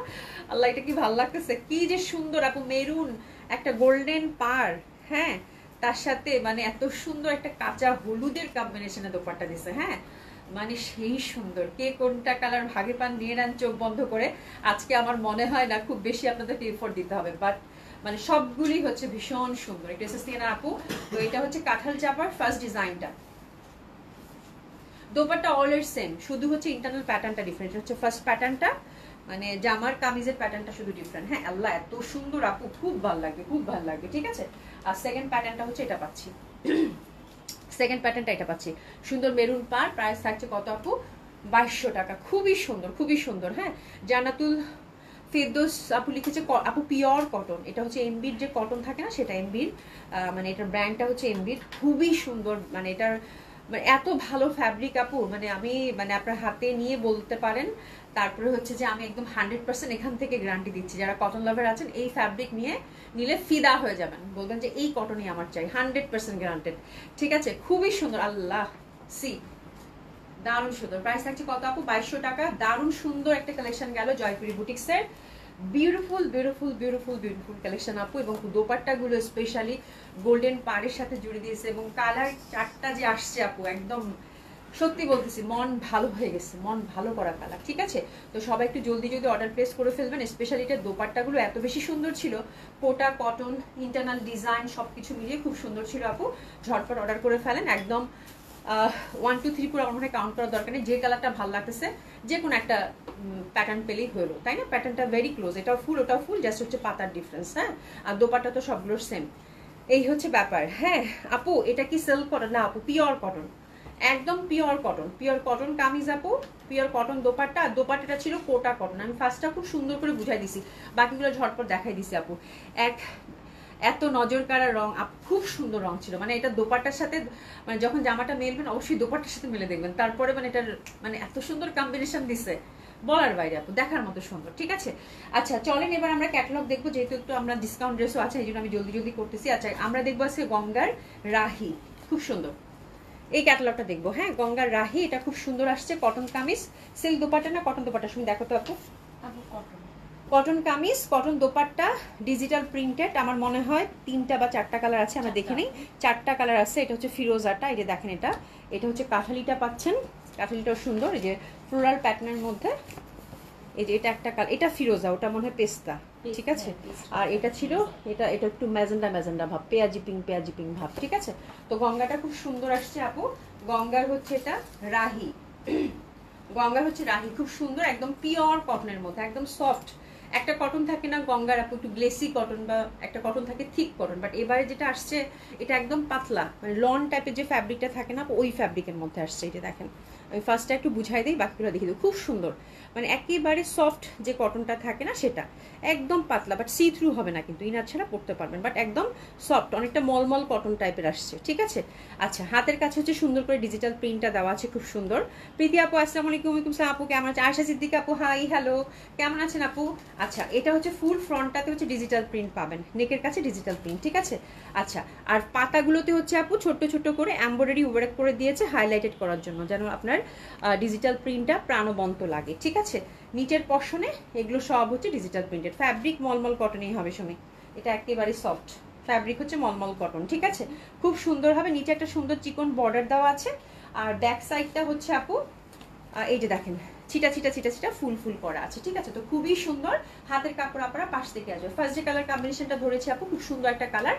আল্লাহ, এটা কি ভালো লাগতেছে, কি যে সুন্দর আপু, মেরুন একটা গোল্ডেন পার, হ্যাঁ, তার সাথে মানে এত সুন্দর একটা কাঁচা হলুদের কম্বিনেশনে দোপাট্টা দিছে। হ্যাঁ, মানে সেই সুন্দর, কে কোনটা কালার ভাগে পান নিয়ে নেন চোখ বন্ধ করে। আজকে আমার মনে হয় না খুব বেশি আপনাদেরকে এফোর্ট দিতে হবে, বাট মানে সবগুলি হচ্ছে ভীষণ সুন্দর। এটা এসেছে না আপু? তো এটা হচ্ছে কাঁঠাল চাপার ফার্স্ট ডিজাইনটা। দোপাট্টা অলওয়েজ সেম, শুধু হচ্ছে ইন্টারনাল প্যাটার্নটা ডিফারেন্ট। হচ্ছে ফার্স্ট প্যাটার্নটা, মানে জামার কামিজের প্যাটার্নটা শুধু ডিফারেন্ট। হ্যাঁ, আল্লাহ এত সুন্দর আপু, খুব ভালো লাগবে, খুব ভালো লাগবে, ঠিক আছে? আর সেকেন্ড প্যাটার্নটা হচ্ছে এটা পাচ্ছি, সেকেন্ড প্যাটার্নটা এটা পাচ্ছি, সুন্দর মেরুন পার। প্রাইস থাকছে কত আপু? 2200 টাকা। খুবই সুন্দর, খুবই সুন্দর। হ্যাঁ, জান্নাতুল ফেরদৌস আপু লিখেছে আপু পিওর কটন, এটা হচ্ছে এমবির যে কটন থাকে না সেটা এমবির, মানে এটার ব্র্যান্ডটা হচ্ছে এমবির। খুবই সুন্দর, মানে এটার মানে এত ভালো ফ্যাব্রিক আপু, মানে আমি মানে আপনার হাতে নিয়ে বলতে পারেন। তারপরে হচ্ছে যে আমি একদম 100% এখান থেকে গ্যারান্টি দিচ্ছি, যারা কটন লাভার আছেন এই ফ্যাব্রিক নিলে ফিদা হয়ে যাবেন, বলবেন যে এই কটনই আমার চাই, 100% গ্যারান্টেড, ঠিক আছে? খুবই সুন্দর। আল্লাহ, সি দারুণ সুন্দর। প্রাইস থাকছে কত আপু? 2200 টাকা। দারুণ সুন্দর একটা কালেকশন গেল জয়পুরি বুটিক্সের, beautiful beautiful beautiful beautiful collection আপু। এবং দোপাট্টাগুলো স্পেশালি গোল্ডেন পাড়ের সাথে জুড়ে দিয়েছে, এবং কালার 4টা যে আসছে আপু, একদম সত্যি বলতেছি মন ভালো হয়ে গেছে, মন ভালো করা কালার, ঠিক আছে? তো সবাই একটু জলদি অর্ডার প্লেস করে ফেলবেন। স্পেশালি এটা দোপাট্টাগুলো এত বেশি সুন্দর ছিল, কোটা কটন ইন্টারনাল ডিজাইন সবকিছু মিলিয়ে খুব সুন্দর ছিল আপু। ঝটপট অর্ডার করে ফেলেন একদম। 1 2 3 করে আমার মনে হয় কাউন্ট করার দরকার নেই, যে কালারটা ভালো লাগতেছে যে কোনো একটা প্যাটার্ন পেলেই হলো, তাই না? প্যাটার্নটা ভেরি ক্লোজ, এটাও ফুল ওটাও ফুল, জাস্ট হচ্ছে পাতার ডিফারেন্স। হ্যাঁ, আর দোপাট্টা তো সবগুলোর সেম, এই হচ্ছে ব্যাপার। হ্যাঁ আপু, এটা কি সিল্ক কটন? না আপু, পিওর কটন, একদম পিওর কটন কামিজ আপু, পিওর কটন দোপাট্টা। আর দোপাট্টাটা ছিল কোটা কটন। আমি ফার্স্টটা খুব সুন্দর করে বুঝাই দিছি, বাকিগুলো ঝটপট দেখাই দিছি আপু। এত নজর কাড়া রং, খুব সুন্দর রং ছিল। মানে এটা দোপাট্টার সাথে, মানে যখন জামাটা মেলবেন অবশ্যই দোপাট্টার সাথে মেলে দেখবেন, তারপরে মানে এটার মানে এত সুন্দর কম্বিনেশন দিছে, বলার বাইরে আপু, দেখার মতো সুন্দর, ঠিক আছে? আচ্ছা চলেন এবার আমরা ক্যাটালগ দেখবো, যেহেতু একটু আমরা ডিসকাউন্ট ড্রেসও আছে, এই জন্য আমি জলদি করতেছি। আচ্ছা, আমরা দেখবো আজকে গঙ্গার রাহি, খুব সুন্দর এই ক্যাটালগটা দেখবো। হ্যাঁ, গঙ্গার রাহি, এটা খুব সুন্দর আসছে, কটন কামিজ, সিল্ক দোপাট্টা না কটন দোপাট্টা, শুনে দেখো তো আপু। Cotton kameez, cotton dupatta, digital printed. আমার মনে হয় 3টা বা 4টা কালার আছে, আমরা দেখে নিই। 4টা কালার আছে। এটা হচ্ছে ফিরোজাটা, এই যে দেখেন, এটা হচ্ছে কাঠালিটা পাচ্ছেন, কাঠালিটাও সুন্দর, এই যে ফ্লোরাল প্যাটার্নের মধ্যে। এই যে এটা একটা কালার, এটা ফিরোজা, ওটা মনে হয় পেস্তা, ঠিক আছে? আর এটা ছিল এটা একটু ম্যাজেন্ডা ভাব, পেঁয়াজি পিঙ্ক ভাব, ঠিক আছে? তো গঙ্গাটা খুব সুন্দর আসছে আপু। গঙ্গার হচ্ছে এটা রাহি, গঙ্গার হচ্ছে রাহি, খুব সুন্দর, একদম পিওর কটনের মধ্যে, একদম সফট। একটা কটন থাকে না গঙ্গার আপু, একটু গ্লেসি কটন, বা একটা কটন থাকে থিক কটন, বাট এবারে যেটা আসছে এটা একদম পাতলা, মানে লন টাইপের যে ফ্যাব্রিকটা থাকে না, ওই ফ্যাব্রিকের মধ্যে আসছে। এটা দেখেন, আমি ফার্স্টটা একটু বুঝাই দিই, বাকিগুলো দেখিয়ে দিই। খুব সুন্দর, মানে একেবারে সফট যে কটনটা থাকে না সেটা, একদম পাতলা, বাট সি থ্রু হবে না, কিন্তু ইনার ছাড়া পড়তে পারবেন, বাট একদম সফট, অনেকটা মলমল কটন টাইপের আসছে, ঠিক আছে? আচ্ছা, হাতের কাছে হচ্ছে সুন্দর করে ডিজিটাল প্রিন্টটা দেওয়া আছে, খুব সুন্দর। প্রীতি আপু আসসালামু আলাইকুম। ওয়ালাইকুম আসসালাম আপু, কেমন আছেন? আয়শা সিদ্দিকা আপু, হাই হ্যালো, কেমন আছেন আপু? আচ্ছা, এটা হচ্ছে ফুল ফ্রন্টটাতে হচ্ছে ডিজিটাল প্রিন্ট পাবেন, নেকের কাছে ডিজিটাল প্রিন্ট, ঠিক আছে? আচ্ছা, আর পাতাগুলোতে হচ্ছে আপু ছোট্ট ছোট্ট করে এমব্রয়ডারি ওয়ার্ক করে দিয়েছে হাইলাইটেড করার জন্য, যেন আপনার আর ডিজিটাল প্রিন্টটা প্রাণবন্ত লাগে, ঠিক আছে। নিচের পশনে এগুলো সব হচ্ছে ডিজিটাল প্রিন্টেড, ফ্যাব্রিক মলমল কটনই হবে সময়, এটা একেবারে সফট ফ্যাব্রিক হচ্ছে মলমল কটন, ঠিক আছে। খুব সুন্দর হবে, নিচে একটা সুন্দর চিকন বর্ডার দেওয়া আছে। আর ব্যাক সাইডটা হচ্ছে আপু এই যে দেখেন ছিটা ছিটা ছিটা ছিটা ফুল ফুল করা আছে, ঠিক আছে। তো খুবই সুন্দর, হাতের কাপড় আপনারা পাশ থেকে আসবে। ফার্স্ট যে কালার কম্বিনেশনটা ধরেছে আপু, খুব সুন্দর একটা কালার,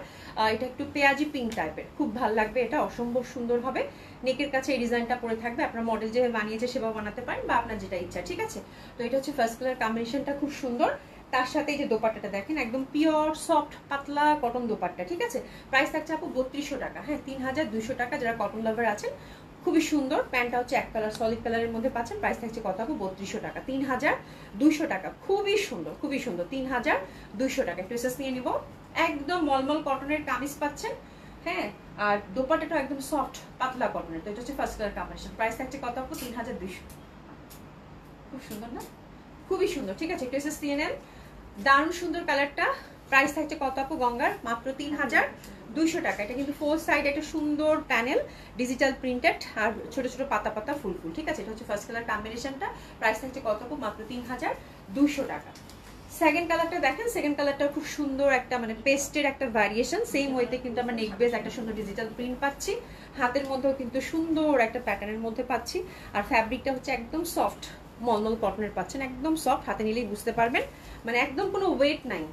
এটা একটু পেঁয়াজি পিঙ্ক টাইপের, খুব ভালো লাগবে, এটা অসম্ভব সুন্দর হবে। নেকের কাছে এই ডিজাইনটা পরে থাকবে, আপনার মডেল যেভাবে বানিয়েছে সেভাবে বানাতে পারেন বা আপনার যেটা ইচ্ছা, ঠিক আছে। তো এটা হচ্ছে ফার্স্ট কালার কম্বিনেশনটা, খুব সুন্দর। তার সাথে এই যে দোপাট্টাটা দেখেন, একদম পিওর সফট পাতলা কটন দোপাট্টা, ঠিক আছে। প্রাইস থাকছে আপু 3200 টাকা, হ্যাঁ 3200 টাকা। যারা কটন লাভার আছেন, খুবই সুন্দর। প্যান্টটা হচ্ছে এক কালার সলিড কালারের মধ্যে পাচ্ছেন। প্রাইস থাকছে কত আপু? 3200 টাকা, 3200 টাকা। খুবই সুন্দর, খুবই সুন্দর, 3200 টাকা। একটু এসএস নিয়ে নিব। একদম মলমল কটনের কামিজ পাচ্ছেন, হ্যাঁ। আর দোপাট্টাটা একদম সফট পাতলা কটনের। তো এটা হচ্ছে ফার্স্ট কালার কম্বিনেশন। প্রাইস থাকছে কত আপু? 3200। খুব সুন্দর না? খুবই সুন্দর, ঠিক আছে। একটু এসএস নিয়ে নেন। দারুণ সুন্দর কালারটা। প্রাইস থাকছে কত আপু গঙ্গার? মাত্র 3200 টাকা। এটা কিন্তু ফোর সাইড একটা সুন্দর প্যানেল, ডিজিটাল প্রিন্টেড আর ছোট ছোট পাতা পাতা ফুল ফুল, ঠিক আছে। এটা হচ্ছে ফার্স্ট কালার কম্বিনেশনটা। প্রাইস থাকছে কত আপু? মাত্র 3200 টাকা। সেকেন্ড কালারটা দেখেন, সেকেন্ড কালারটা খুব সুন্দর একটা মানে পেস্টের একটা ভ্যারিয়েশন। সেম ওয়েতে কিন্তু আমরা নেক বেস একটা সুন্দর ডিজিটাল প্রিন্ট পাচ্ছি, হাতের মধ্যেও কিন্তু সুন্দর একটা প্যাটার্নের মধ্যে পাচ্ছি। আর ফ্যাব্রিকটা হচ্ছে একদম সফট মলমল কটনের পাচ্ছেন, একদম সফট, হাতে নিলেই বুঝতে পারবেন, মানে একদম কোনো ওয়েট নাই,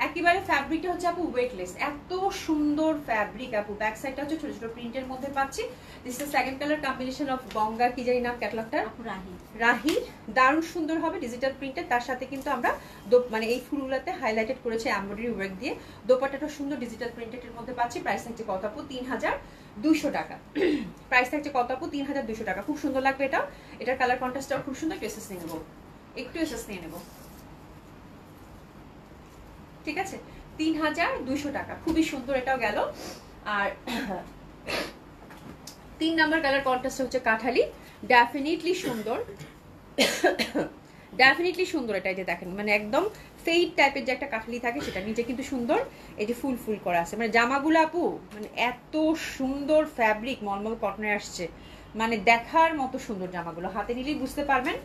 একেবারে ফ্যাব্রিকটা হচ্ছে আপু ওয়েটলেস, এত সুন্দর ফ্যাব্রিক আপু। ব্যাক সাইডটা হচ্ছে ছোট ছোট প্রিন্টের মধ্যে পাচ্ছি। This is second colour combination of Ganga, কি জানি নাম ক্যাটালগটার, রাহি। দারুণ সুন্দর হবে ডিজিটাল প্রিন্টের। তার সাথে কিন্তু আমরা মানে এই ফুলগুলোতে হাইলাইটেড করেছে এমব্রয়ডারি ওয়ার্ক দিয়ে। দোপাট্টাটা সুন্দর ডিজিটাল প্রিন্টেডের মধ্যে পাচ্ছি। প্রাইস থাকছে কত আপু? 3200 টাকা। প্রাইস থাকছে কত আপু? 3200 টাকা। খুব সুন্দর লাগবে এটা। এটার কালার কন্ট্রাস্টটাও খুব সুন্দর। একটু এসএস নিয়ে নেবো, একটু এসএস নিয়ে নেবো, ঠিক আছে। 3200 টাকা, খুবই সুন্দর, এটাও গেল। আর 3 নাম্বার কালার কন্ট্রাস্ট হচ্ছে কাঠালি, ডেফিনেটলি সুন্দর, ডেফিনেটলি সুন্দর। এটা যে দেখেন মানে একদম ফেইড টাইপের যে একটা কাঠালি থাকে সেটা, নিচে কিন্তু সুন্দর এই যে ফুল ফুল করা আছে। মানে জামাগুলো আপু মানে এত সুন্দর ফ্যাব্রিক মলমল কটনে আসছে, মানে দেখার মতো সুন্দর জামাগুলো, হাতে নিলেই বুঝতে পারবেন।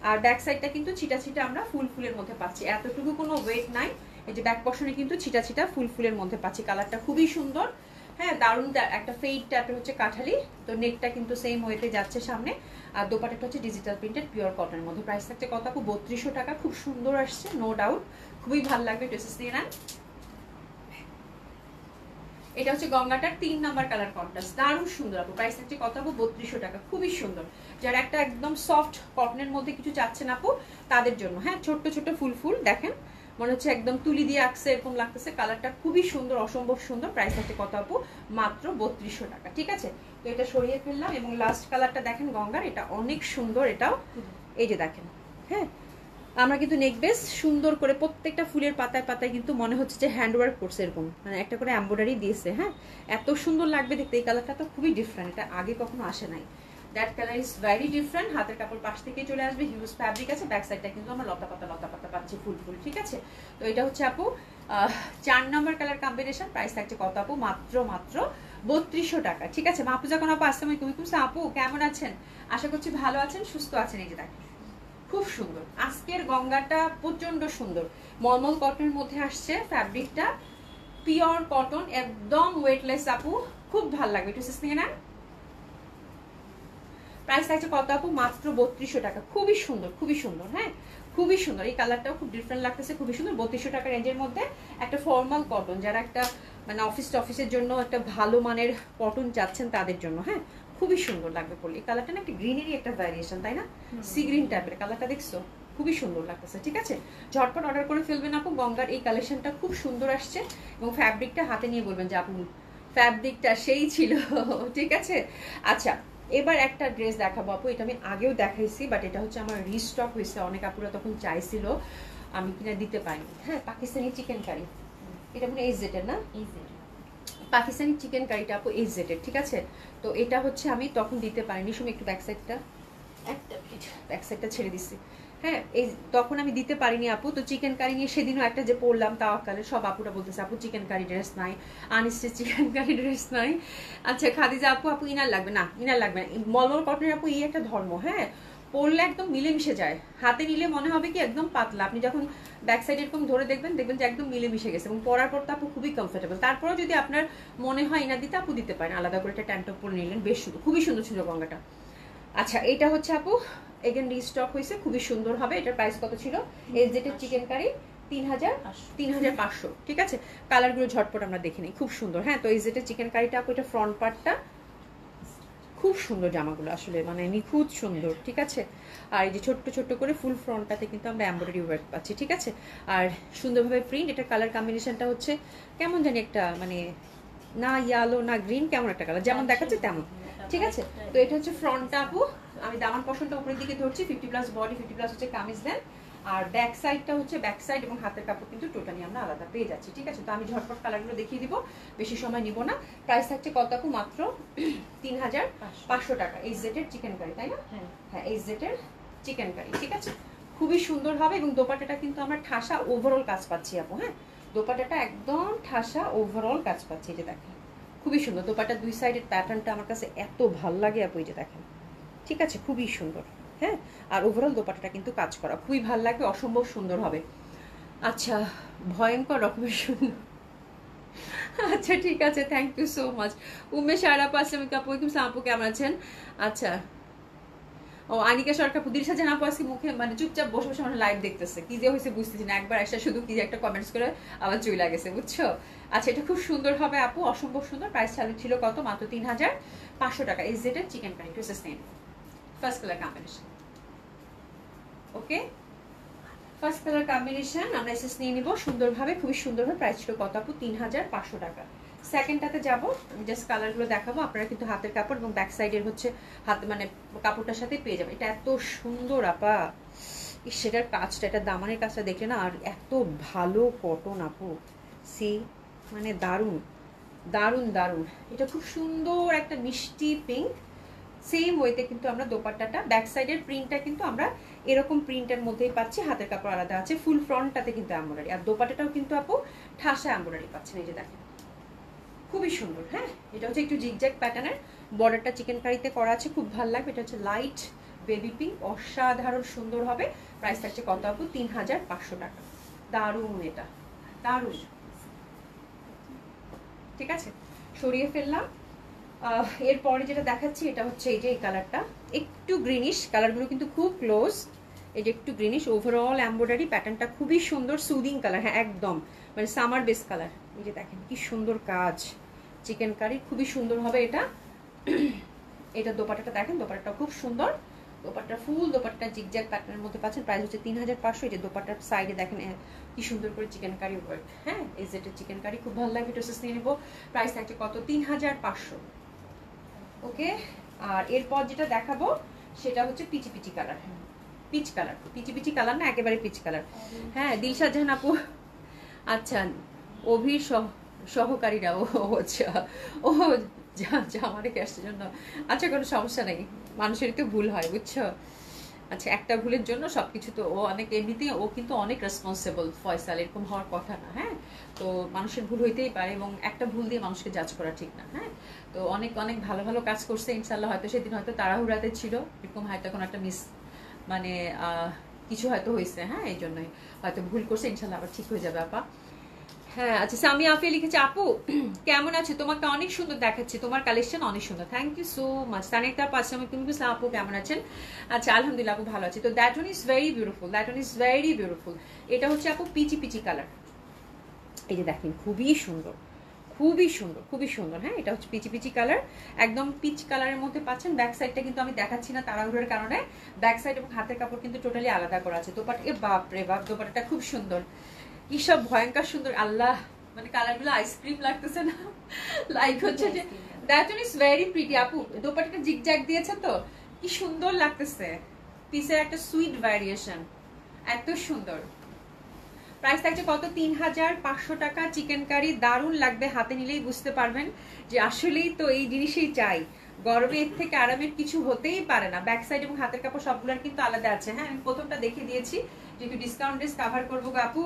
আর ব্যাক সাইডটা কিন্তু ছিটা ছিটা আমরা ফুল ফুলের মধ্যে পাচ্ছি, এতটুকু কোনো ওয়েট নাই। এই যে ব্যাক পশনে কিন্তু ছিটা ছিটা ফুল ফুলের মধ্যে পাচ্ছি। কালারটা খুবই সুন্দর, হ্যাঁ দারুণ একটা ফেইড টাইপের হচ্ছে কাঠালি। তো নেকটা কিন্তু সেম ওয়েতে যাচ্ছে সামনে। আর দোপাট্টাটা হচ্ছে ডিজিটাল প্রিন্টেড পিওর কটনের মধ্যে। প্রাইস থাকছে কত আপু? 3200 টাকা। খুব সুন্দর আসছে, নো ডাউট, খুবই ভালো লাগবে। ড্রেসেস দিয়ে নেন। এটা হচ্ছে গঙ্গাটার 3 নাম্বার কালার কন্ট্রাস্ট, দারুণ সুন্দর আপু। প্রাইস থাকছে কত আপু? 3200 টাকা। খুবই সুন্দর, যারা একটা একদম সফট কটনের মধ্যে কিছু চাচ্ছেন আপু তাদের জন্য, হ্যাঁ। ছোট্ট ছোট্ট ফুল ফুল দেখেন, মনে হচ্ছে একদম তুলি দিয়ে আঁকছে এরকম লাগতেছে। কালারটা খুবই সুন্দর, অসম্ভব সুন্দর। প্রাইস থাকছে কত আপু? মাত্র 3200 টাকা, ঠিক আছে। তো এটা সরিয়ে ফেললাম এবং লাস্ট কালারটা দেখেন গঙ্গার, এটা অনেক সুন্দর। এটাও এই যে দেখেন, হ্যাঁ আমরা কিন্তু নেক বেস সুন্দর করে প্রত্যেকটা ফুলের পাতায় পাতায় কিন্তু মনে হচ্ছে যে হ্যান্ডওয়ার্ক করছে, এরকম মানে একটা করে এমব্রয়ডারি দিয়েছে, হ্যাঁ এত সুন্দর লাগবে দেখতে। এই কালারটা তো খুবই ডিফারেন্ট, এটা আগে কখনো আসে নাই। That colour is very different. হাতের কাপড় পাশ থেকে চলে আসবে, হিউজ ফ্যাব্রিক আছে। ব্যাক সাইডটা কিন্তু আমরা লতা পাতা পাচ্ছি ফুল ফুল, ঠিক আছে। তো এটা হচ্ছে আপু 4 নাম্বার কালার কম্বিনেশন। প্রাইস থাকছে কত আপু? মাত্র 3200 টাকা, ঠিক আছে। মাহফুজা কোন আপু আসসালামু আলাইকুম। আপু কেমন আছেন? আশা করছি ভালো আছেন, সুস্থ আছেন। এই যে দেখেন খুব সুন্দর, আজকের গঙ্গাটা প্রচন্ড সুন্দর, মলমল কটনের মধ্যে আসছে। ফ্যাব্রিকটা পিওর কটন, একদম ওয়েটলেস আপু, খুব ভালো লাগবে। একটু নিয়ে নেন। প্রাইস থাকছে কত আপু? মাত্র 3200 টাকা। খুবই সুন্দর, খুবই সুন্দর, হ্যাঁ খুবই সুন্দর। এই কালারটাও খুব ডিফারেন্ট লাগতেছে, খুবই সুন্দর। 3200 টাকা রেঞ্জের মধ্যে একটা ফর্মাল কটন, যারা একটা মানে অফিসের জন্য একটা ভালো মানের কটন চাচ্ছেন তাদের জন্য, হ্যাঁ খুবই সুন্দর লাগবে পরলে। এই কালারটা না একটা গ্রিনেরই একটা ভ্যারিয়েশন, তাই না? সি গ্রিন টাইপের কালারটা দেখছো, খুবই সুন্দর লাগতেছে, ঠিক আছে। ঝটপট অর্ডার করে ফেলবেন আপু। গঙ্গার এই কালেকশনটা খুব সুন্দর আসছে এবং ফ্যাব্রিকটা হাতে নিয়ে বলবেন যে আপু ফ্যাব্রিকটা সেই ছিল, ঠিক আছে। আচ্ছা এবার একটা ড্রেস দেখাবো আপু, এটা আমি আগেও দেখাইছি, বাট এটা হচ্ছে আমার রিস্টক হয়েছে, অনেক আপুরা তখন চাইছিল, আমি কিনা দিতে পারিনি। হ্যাঁ পাকিস্তানি চিকেন কারি, এটা মানে HZ এর না, পাকিস্তানি চিকেন কারিটা আপু HZ এর, ঠিক আছে। তো এটা হচ্ছে আমি তখন দিতে পারিনি। শুনে একটু ব্যাক সাইডটা একটা ব্যাক সাইডটা ছেড়ে দিচ্ছি। হ্যাঁ, এই তখন আমি দিতে পারিনি আপু, তো চিকেন কারি নিয়ে সেদিনও একটা যে পরলাম তাওয়াক্কালে, সব আপুরা বলতেছে আপু চিকেন কারি ড্রেস নাই, আনিসের চিকেন কারি ড্রেস নাই। আচ্ছা খাদিজা আপু, আপু ইনার লাগবে না, ইনার লাগবে না, মলমল কটনের আপু এই একটা ধর্ম, হ্যাঁ পরলে একদম মিলেমিশে যায়, হাতে নিলে মনে হবে কি একদম পাতলা, আপনি যখন ব্যাক সাইড এরকম ধরে দেখবেন যে একদম মিলেমিশে গেছে, এবং পরার পর তো আপু খুবই কমফোর্টেবল। তারপরেও যদি আপনার মনে হয় ইনার দিতে আপু দিতে পারেন, আলাদা করে একটা ট্যান্ট টপ পরে নিলেন, বেশ সুন্দর, খুবই সুন্দর ছিল গঙ্গাটা। আচ্ছা এটা হচ্ছে আপু এগেন রিস্টক হয়েছে, খুবই সুন্দর হবে। এটার প্রাইস কত ছিল? এসজেটের চিকেন কারি 3500, ঠিক আছে। কালারগুলো ঝটপট আমরা দেখে নিই, খুব সুন্দর। হ্যাঁ, তো এসজেটের চিকেন কারিটা আপু, এটা ফ্রন্ট পার্টটা খুব সুন্দর, জামাগুলো আসলে মানে নিখুঁত সুন্দর, ঠিক আছে। আর এই যে ছোট্ট ছোট্ট করে ফুল ফ্রন্টটাতে কিন্তু আমরা এমব্রয়ডারি ওয়ার্ক পাচ্ছি, ঠিক আছে। আর সুন্দরভাবে প্রিন্ট, এটা কালার কম্বিনেশনটা হচ্ছে কেমন জানি একটা মানে না ইয়েলো না গ্রিন, কেমন একটা কালার, যেমন দেখাচ্ছে তেমন, ঠিক আছে। তো এটা হচ্ছে ফ্রন্টটা আপু, আমি দামান পশনটা উপরের দিকে ধরছি, 50+ বডি, 50+ হচ্ছে কামিজ দেন। আর ব্যাক সাইডটা হচ্ছে ব্যাক সাইড এবং হাতের কাপড় কিন্তু টোটালি আমরা আলাদা পেয়ে যাচ্ছি, ঠিক আছে। তো আমি ঝটপট কালারগুলো দেখিয়ে দিব, বেশি সময় নিব না। প্রাইস থাকছে কত আপু? মাত্র 3500 টাকা। এসজেটের চিকেন কারি, তাই না? হ্যাঁ, এসজেটের চিকেন কারি, ঠিক আছে। খুবই সুন্দর হবে, এবং দোপাট্টাটা কিন্তু আমরা ঠাসা ওভারঅল কাজ পাচ্ছি আপু। হ্যাঁ, দোপাট্টাটা একদম ঠাসা ওভারঅল কাজ পাচ্ছি, যে দেখেন খুবই সুন্দর। দোপাট্টার দুই সাইডের প্যাটার্নটা আমার কাছে এত ভাল লাগে আপু, এই যে দেখেন, ঠিক আছে, খুবই সুন্দর। হ্যাঁ, আর ওভারঅল দোপাট্টাটা কিন্তু কাজ করা খুবই ভালো লাগবে, অসম্ভব সুন্দর হবে। আচ্ছা, ভয়ঙ্কর রকমের সুন্দর। আচ্ছা ঠিক আছে, thank you so much. Umesh আরাপ আসলাম আপু, আপু কেমন আছেন? আচ্ছা, ও আনিকা সরকার, দিলশা জান আপু আজকে মুখে মানে চুপচাপ বসে বসে মানে লাইভ দেখতেছে, কি যে হয়েছে বুঝতেছি না, একবার এসে শুধু কি যে একটা কমেন্টস করে আবার চুই লাগেছে, বুঝছো। আচ্ছা, এটা খুব সুন্দর হবে আপু, অসম্ভব সুন্দর। প্রাইস ছিল কত? মাত্র 3500 টাকা। এসজেটের চিকেন কারি, ড্রেসেস নেন, ফার্স্ট কালার কম্বিনেশন। ওকে, ফার্স্ট কালার কম্বিনেশন আমরা এসএস নিয়ে নিব সুন্দরভাবে, খুবই সুন্দরভাবে। প্রাইস ছিল কত আপু? 3500 টাকা। সেকেন্ডটাতে যাব, আমি জাস্ট কালারগুলো দেখাবো, আপনারা কিন্তু হাতের কাপড় এবং ব্যাক সাইডের হচ্ছে হাত মানে কাপড়টার সাথে পেয়ে যাবেন। এটা এত সুন্দর আপা, সেটার কাজটা, এটা দামানের কাজটা দেখলে না, আর এত ভালো কটন আপু, সি মানে দারুণ দারুণ দারুণ। এটা খুব সুন্দর একটা মিষ্টি পিঙ্ক, সেম ওয়েতে কিন্তু আমরা দোপাট্টাটা ব্যাক সাইডের প্রিন্টটা কিন্তু আমরা এরকম প্রিন্টের মধ্যেই পাচ্ছি, হাতের কাপড় আলাদা আছে, ফুল ফ্রন্টটাতে কিন্তু এমব্রয়ডারি, আর দোপাট্টাটাও কিন্তু আপু ঠাসা এমব্রয়ডারি পাচ্ছেন, এই যে দেখেন খুবই সুন্দর। হ্যাঁ, এটা হচ্ছে একটু জিগজ্যাগ প্যাটার্নের, বর্ডারটা চিকেন কারিতে করা আছে, খুব ভালো লাগবে। এটা হচ্ছে লাইট বেবি পিঙ্ক, অসাধারণ সুন্দর হবে। প্রাইস থাকছে কত আপু? 3500 টাকা। দারুণ, এটা দারুণ, ঠিক আছে, সরিয়ে ফেললাম। এরপরে যেটা দেখাচ্ছি এটা হচ্ছে এই যে এই কালারটা, একটু গ্রিনিশ, কালারগুলো কিন্তু খুব ক্লোজ, এই যে একটু গ্রিনিশ, ওভারঅল এমব্রয়ডারি প্যাটার্নটা খুবই সুন্দর, সুদিং কালার। হ্যাঁ একদম মানে সামার বেস কালার, এই যে দেখেন কি সুন্দর কাজ, চিকেন কারি খুবই সুন্দর হবে এটা। এটা দোপাট্টাটা দেখেন, দোপাট্টাটা খুব সুন্দর, দোপাট্টা ফুল দোপাট্টা জিগজ্যাগ প্যাটার্নের মধ্যে পাচ্ছেন। প্রাইস হচ্ছে 3500। এই যে দোপাট্টার সাইডে দেখেন কি সুন্দর করে চিকেন কারি ওয়ার্ক। হ্যাঁ, এই যেটা চিকেন কারি খুব ভালো লাগে, ড্রেসেস নিয়ে নেবো। প্রাইস থাকছে কত? 3500। ওকে, আর এরপর যেটা দেখাবো সেটা হচ্ছে peachy peachy colour, peach colour, peachy peachy colour না, একেবারে পিচ কালার। হ্যাঁ, দিলশা জাহান আপু, আচ্ছা অভির সহকারীরা, ও আচ্ছা, ও জামা রেখে আসছে জন্য, আচ্ছা কোনো সমস্যা নেই, মানুষের তো ভুল হয়, বুঝছো। আচ্ছা, একটা ভুলের জন্য সবকিছু তো, ও অনেক এমনিতেই ও কিন্তু অনেক রেসপন্সিবল, ফয়সাল এরকম হওয়ার কথা না। হ্যাঁ, তো মানুষের ভুল হইতেই পারে, এবং একটা ভুল দিয়ে মানুষকে জাজ করা ঠিক না। হ্যাঁ, তো অনেক অনেক ভালো ভালো কাজ করছে ইনশাল্লাহ, হয়তো সেদিন হয়তো তাড়াহুড়াতে ছিল, এরকম হয়তো কোনো একটা মিস মানে কিছু হয়তো হয়েছে, হ্যাঁ এই জন্যই হয়তো ভুল করছে, ইনশাল্লাহ আবার ঠিক হয়ে যাবে আপা। হ্যাঁ, আচ্ছা সামি আফিয়া লিখেছে, আপু কেমন আছে? তোমাকে অনেক সুন্দর দেখাচ্ছে, তোমার কালেকশন অনেক সুন্দর, থ্যাংক ইউ সো মাচ। তানেকটা পাশামি তুমি আপু কেমন আছেন? আচ্ছা আলহামদুলিল্লাহ আপু ভালো আছে। তো that one is very beautiful, that one is very beautiful. এটা হচ্ছে আপু পিচি পিচি কালার, এই যে দেখেন খুবই সুন্দর, খুবই সুন্দর, খুবই সুন্দর। হ্যাঁ, এটা হচ্ছে পিচি পিচি কালার, একদম পিচ কালারের মধ্যে পাচ্ছেন। ব্যাক সাইডটা কিন্তু আমি দেখাচ্ছি না তাড়াহুড়োর কারণে, ব্যাক সাইড এবং হাতের কাপড় কিন্তু টোটালি আলাদা করা আছে। দোপাট্টা, এ বাপ রে বাপ, দোপাট্টাটা খুব সুন্দর, কি সব ভয়ঙ্কর সুন্দর, আল্লাহ মানে কালারগুলো আইসক্রিম লাগতেছে না, লাইক হচ্ছে যে that one is very pretty আপু। দোপাট্টাটা জিগজ্যাগ দিয়েছে তো কি সুন্দর লাগতেছে, পিসের একটা সুইট ভ্যারিয়েশন, এত সুন্দর। প্রাইস থাকছে কত? 3500 টাকা। চিকেন কারি দারুণ লাগবে, হাতে নিলেই বুঝতে পারবেন যে আসলেই তো এই জিনিসই চাই, গরমে এর থেকে আরামের কিছু হতেই পারে না। ব্যাক সাইড এবং হাতের কাপড় সবগুলোর কিন্তু আলাদা আছে। হ্যাঁ, আমি প্রথমটা দেখিয়ে দিয়েছি যেহেতু ডিসকাউন্ট ড্রেস কাভার করবো আপু,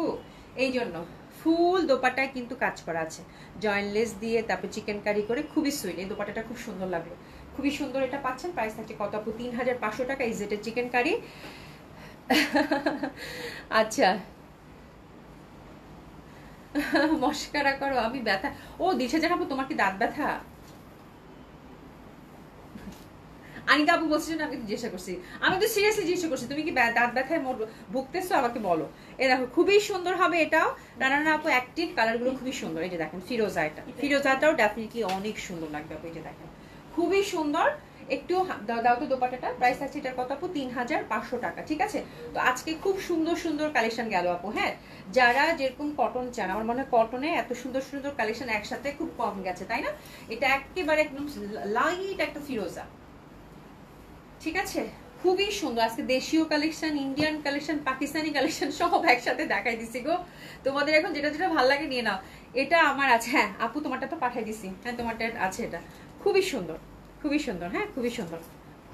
এই জন্য ফুল দোপাটায় কিন্তু কাজ করা আছে, জয়েন্টলেস দিয়ে, তারপর চিকেন কারি করে, খুবই সুইট। এই দোপাটাটা খুব সুন্দর লাগলো, খুবই সুন্দর। এটা পাচ্ছেন, প্রাইস থাকছে কত আপু? 3500 টাকা। এই যেটা চিকেন কারি। আচ্ছা, মস্কারা করো, আমি ব্যথা। ও দিশা জান আপু, তোমার কি দাঁত ব্যথা? আনিকা আপু বলছেন, আমি জিজ্ঞাসা করছি, আমি তো সিরিয়াসলি জিজ্ঞাসা করছি তুমি কি দাঁত ব্যথায় ভুগতেছো, আমাকে বলো। এ দেখো খুবই সুন্দর হবে এটাও। রানা আপু অ্যাক্টিভ, কালারগুলো খুবই সুন্দর। এই যে দেখেন ফিরোজা, এটা ফিরোজাটাও ডেফিনেটলি অনেক সুন্দর লাগবে আপু। এই যে দেখেন খুবই সুন্দর। একটু দাও তো দোপাটাটা। প্রাইস আছে এটার কত আপু? 3500 টাকা। ঠিক আছে, তো আজকে খুব সুন্দর সুন্দর কালেকশন গেল আপু। হ্যাঁ, যারা যেরকম কটন চান, আমার মনে হয় কটনে এত সুন্দর সুন্দর কালেকশন একসাথে খুব কম গেছে, তাই না? এটা একেবারে একদম লাইট একটা ফিরোজা, ঠিক আছে, খুবই সুন্দর। আজকে দেশীয় collection, Indian collection, Pakistani collection সব একসাথে দেখাই দিছি গো। তোমাদের এখন যেটা যেটা ভালো লাগে নিয়ে নাও। এটা আমার আছে। হ্যাঁ আপু, তোমারটা তো পাঠাই দিছি। হ্যাঁ, তোমারটা আছে। এটা খুবই সুন্দর, খুবই সুন্দর। হ্যাঁ, খুবই সুন্দর,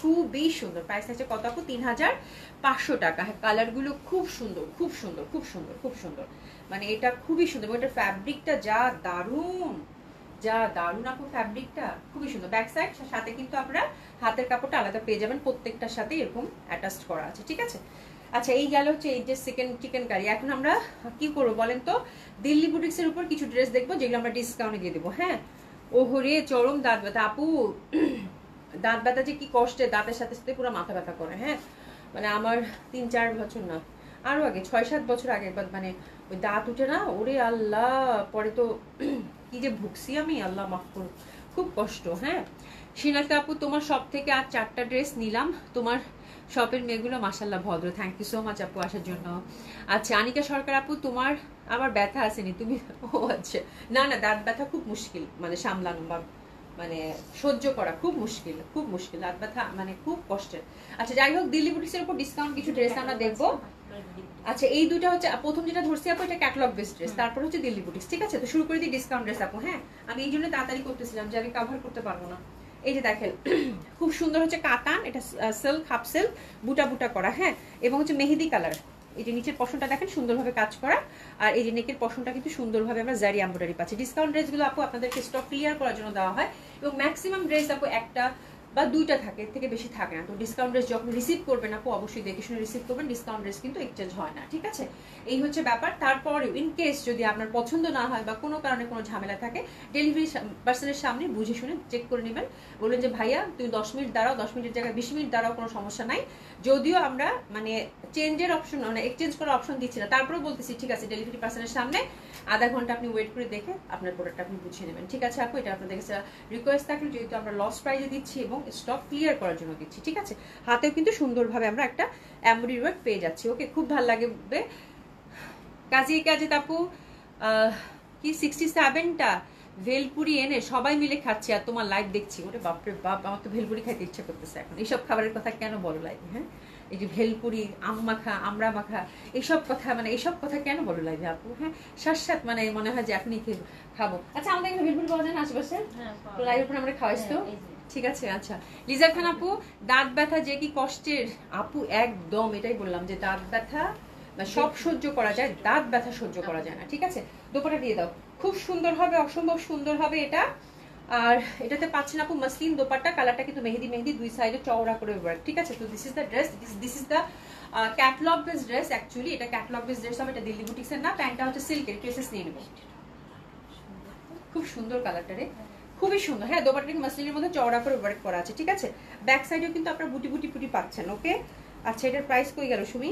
খুবই সুন্দর। প্রাইস আছে কত আপু? 3500 টাকা। হ্যাঁ, কালারগুলো খুব সুন্দর, খুব সুন্দর, খুব সুন্দর, খুব সুন্দর। মানে এটা খুবই সুন্দর। এটার ফ্যাব্রিকটা যা দারুণ, যা দারুণ আপু, ফ্যাব্রিকটা খুবই সুন্দর। ব্যাক সাইড সাথে কিন্তু আপনারা হাতের কাপড়টা আলাদা পেয়ে যাবেন, প্রত্যেকটার সাথে এরকম অ্যাটাচড করা আছে, ঠিক আছে। আচ্ছা, এই গেল হচ্ছে এই যে চিকেন কারি। এখন আমরা কি করবো বলেন তো? দিল্লি বুটিক্সের উপর কিছু ড্রেস দেখবো যেগুলো আমরা ডিসকাউন্টে দিয়ে দেবো। হ্যাঁ, ওহরে চরম দাঁত ব্যথা আপু। দাঁত ব্যথা যে কি কষ্টে, দাঁতের সাথে সাথে পুরো মাথা ব্যথা করে। হ্যাঁ, মানে আমার 3-4 বছর না, আরো আগে 6-7 বছর আগে, মানে ওই দাঁত উঠে না, ওরে আল্লাহ, পরে তো কি যে ভুগছি আমি, আল্লাহ মাফ করুন, খুব কষ্ট। হ্যাঁ, সিনাকা আপু, তোমার সব থেকে আর 4টা ড্রেস নিলাম। তোমার শপের মেয়েগুলো মাশাল্লাহ ভদ্র। থ্যাংক ইউ সো মাচ আপু আসার জন্য। আচ্ছা, আনিকা সরকার আপু, তোমার আবার ব্যথা আসেনি তুমি? ও আচ্ছা, না না, দাঁত ব্যথা খুব মুশকিল, মানে সামলানো বা মানে সহ্য করা খুব মুশকিল, খুব মুশকিল। দাঁত ব্যথা মানে খুব কষ্টের। আচ্ছা, যাই হোক, দিল্লি বুটিক্সের উপর ডিসকাউন্ট কিছু ড্রেস আমরা দেখবো। আচ্ছা, এই দুটো হচ্ছে প্রথম যেটা ধরছি আপু, এটা ক্যাটালগ বেস্ট ড্রেস, তারপর হচ্ছে দিল্লি বুটিক্স। ঠিক আছে, তো শুরু করে দিই ডিসকাউন্ট ড্রেস আপু। হ্যাঁ, আমি এই জন্য তাড়াতাড়ি করতেছিলাম যে আমি কভার করতে পারবো না। এই যে দেখেন খুব সুন্দর হচ্ছে কাতান, এটা সিল্ক, হাফ সিল্ক, বুটা বুটা করা। হ্যাঁ, এবং হচ্ছে মেহেদি কালার। এই যে নিচের পশনটা দেখেন সুন্দরভাবে কাজ করা, আর এই যে নেকের পশনটা কিন্তু সুন্দরভাবে আমরা জারি এমব্রয়ডারি পাচ্ছি। ডিসকাউন্ট ড্রেসগুলো আপু আপনাদেরকে স্টক ক্লিয়ার করার জন্য দেওয়া হয়, এবং ম্যাক্সিমাম ড্রেস আপু একটা বা দুইটা থাকে, এর থেকে বেশি থাকে না। তো ডিসকাউন্ট ড্রেস যখন রিসিভ করবেন আপু, অবশ্যই দেখে শুনে রিসিভ করবেন। ডিসকাউন্ট ড্রেস কিন্তু এক্সচেঞ্জ হয় না, ঠিক আছে, এই হচ্ছে ব্যাপার। তারপরে ইন কেস যদি আপনার পছন্দ না হয় বা কোনো কারণে কোনো ঝামেলা থাকে, ডেলিভারি পার্সনের সামনে বুঝে শুনে চেক করে নেবেন। বলবেন যে ভাইয়া তুমি 10 মিনিট দাঁড়াও, 10 মিনিটের জায়গায় 20 মিনিট দাঁড়াও, কোনো সমস্যা নাই। যদিও আমরা মানে চেঞ্জের অপশন, মানে এক্সচেঞ্জ করার অপশন দিচ্ছি না, তারপরেও বলতেছি ঠিক আছে, ডেলিভারি পার্সনের সামনে আধা ঘন্টা আপনি ওয়েট করে দেখে আপনার প্রোডাক্ট আপনি বুঝিয়ে নেবেন, ঠিক আছে আপু। এটা আপনাদের কাছে রিকোয়েস্ট থাকলে, যেহেতু আমরা লস প্রাইজে দিচ্ছি এবং স্টক ক্লিয়ার করার জন্য দিচ্ছি, ঠিক আছে। হাতেও কিন্তু সুন্দরভাবে আমরা একটা এমব্রয়ডারি ওয়ার্ক পেয়ে যাচ্ছি। ওকে, খুব ভালো লাগবে। কাজে আপু কি 67টা ভেলপুরি এনে সবাই মিলে খাচ্ছি আর তোমার লাইভ দেখছি। ওরে বাপরে বাপ, আমার তো ভেলপুরি খাইতে ইচ্ছা করতেছে এখন। এইসব খাবারের কথা কেন বলো লাইভে? হ্যাঁ, এই যে ভেলপুরি, আম মাখা, আমরা মাখা, এইসব কথা, মানে এইসব কথা কেন বলো লাইভে আপু? হ্যাঁ, সাথ মানে মনে হয় যে এখনই খাবো। আচ্ছা, আমাদের এখানে ভেলপুরি পাওয়া যায় না আশেপাশে? তো লাইভের পর আমরা খাওয়াইছি তো, ঠিক আছে। আচ্ছা, লিজা খান আপু, দাঁত ব্যথা যে কি কষ্টের আপু, একদম এটাই বললাম যে দাঁত ব্যথা সব সহ্য করা যায়, দাঁত ব্যথা সহ্য করা যায় না, ঠিক আছে। দোপাটা দিয়ে দাও, খুব সুন্দর হবে, অসম্ভব সুন্দর হবে এটা। আর এটাতে পাচ্ছেন আপু মাসলিন দোপাট্টা, কালারটা কিন্তু মেহেদি মেহেদি, দুই সাইডে চওড়া করে ওয়ার্ক, ঠিক আছে। তো this is the dress, this is the catalogue base dress. Actually এটা ক্যাটলগ বেস ড্রেস হবে, এটা দিল্লি বুটিক্সের না। প্যান্টটা হচ্ছে সিল্কের, ট্রেসেস নিয়ে নেব। খুব সুন্দর কালারটা রে, খুবই সুন্দর। হ্যাঁ, দোপাট্টা মাসলিনের মধ্যে চওড়া করে ওয়ার্ক করা আছে, ঠিক আছে। ব্যাক সাইডেও কিন্তু আপনারা বুটি বুটি বুটি পাচ্ছেন। ওকে, আচ্ছা, এটার প্রাইস কই গেল সুমি?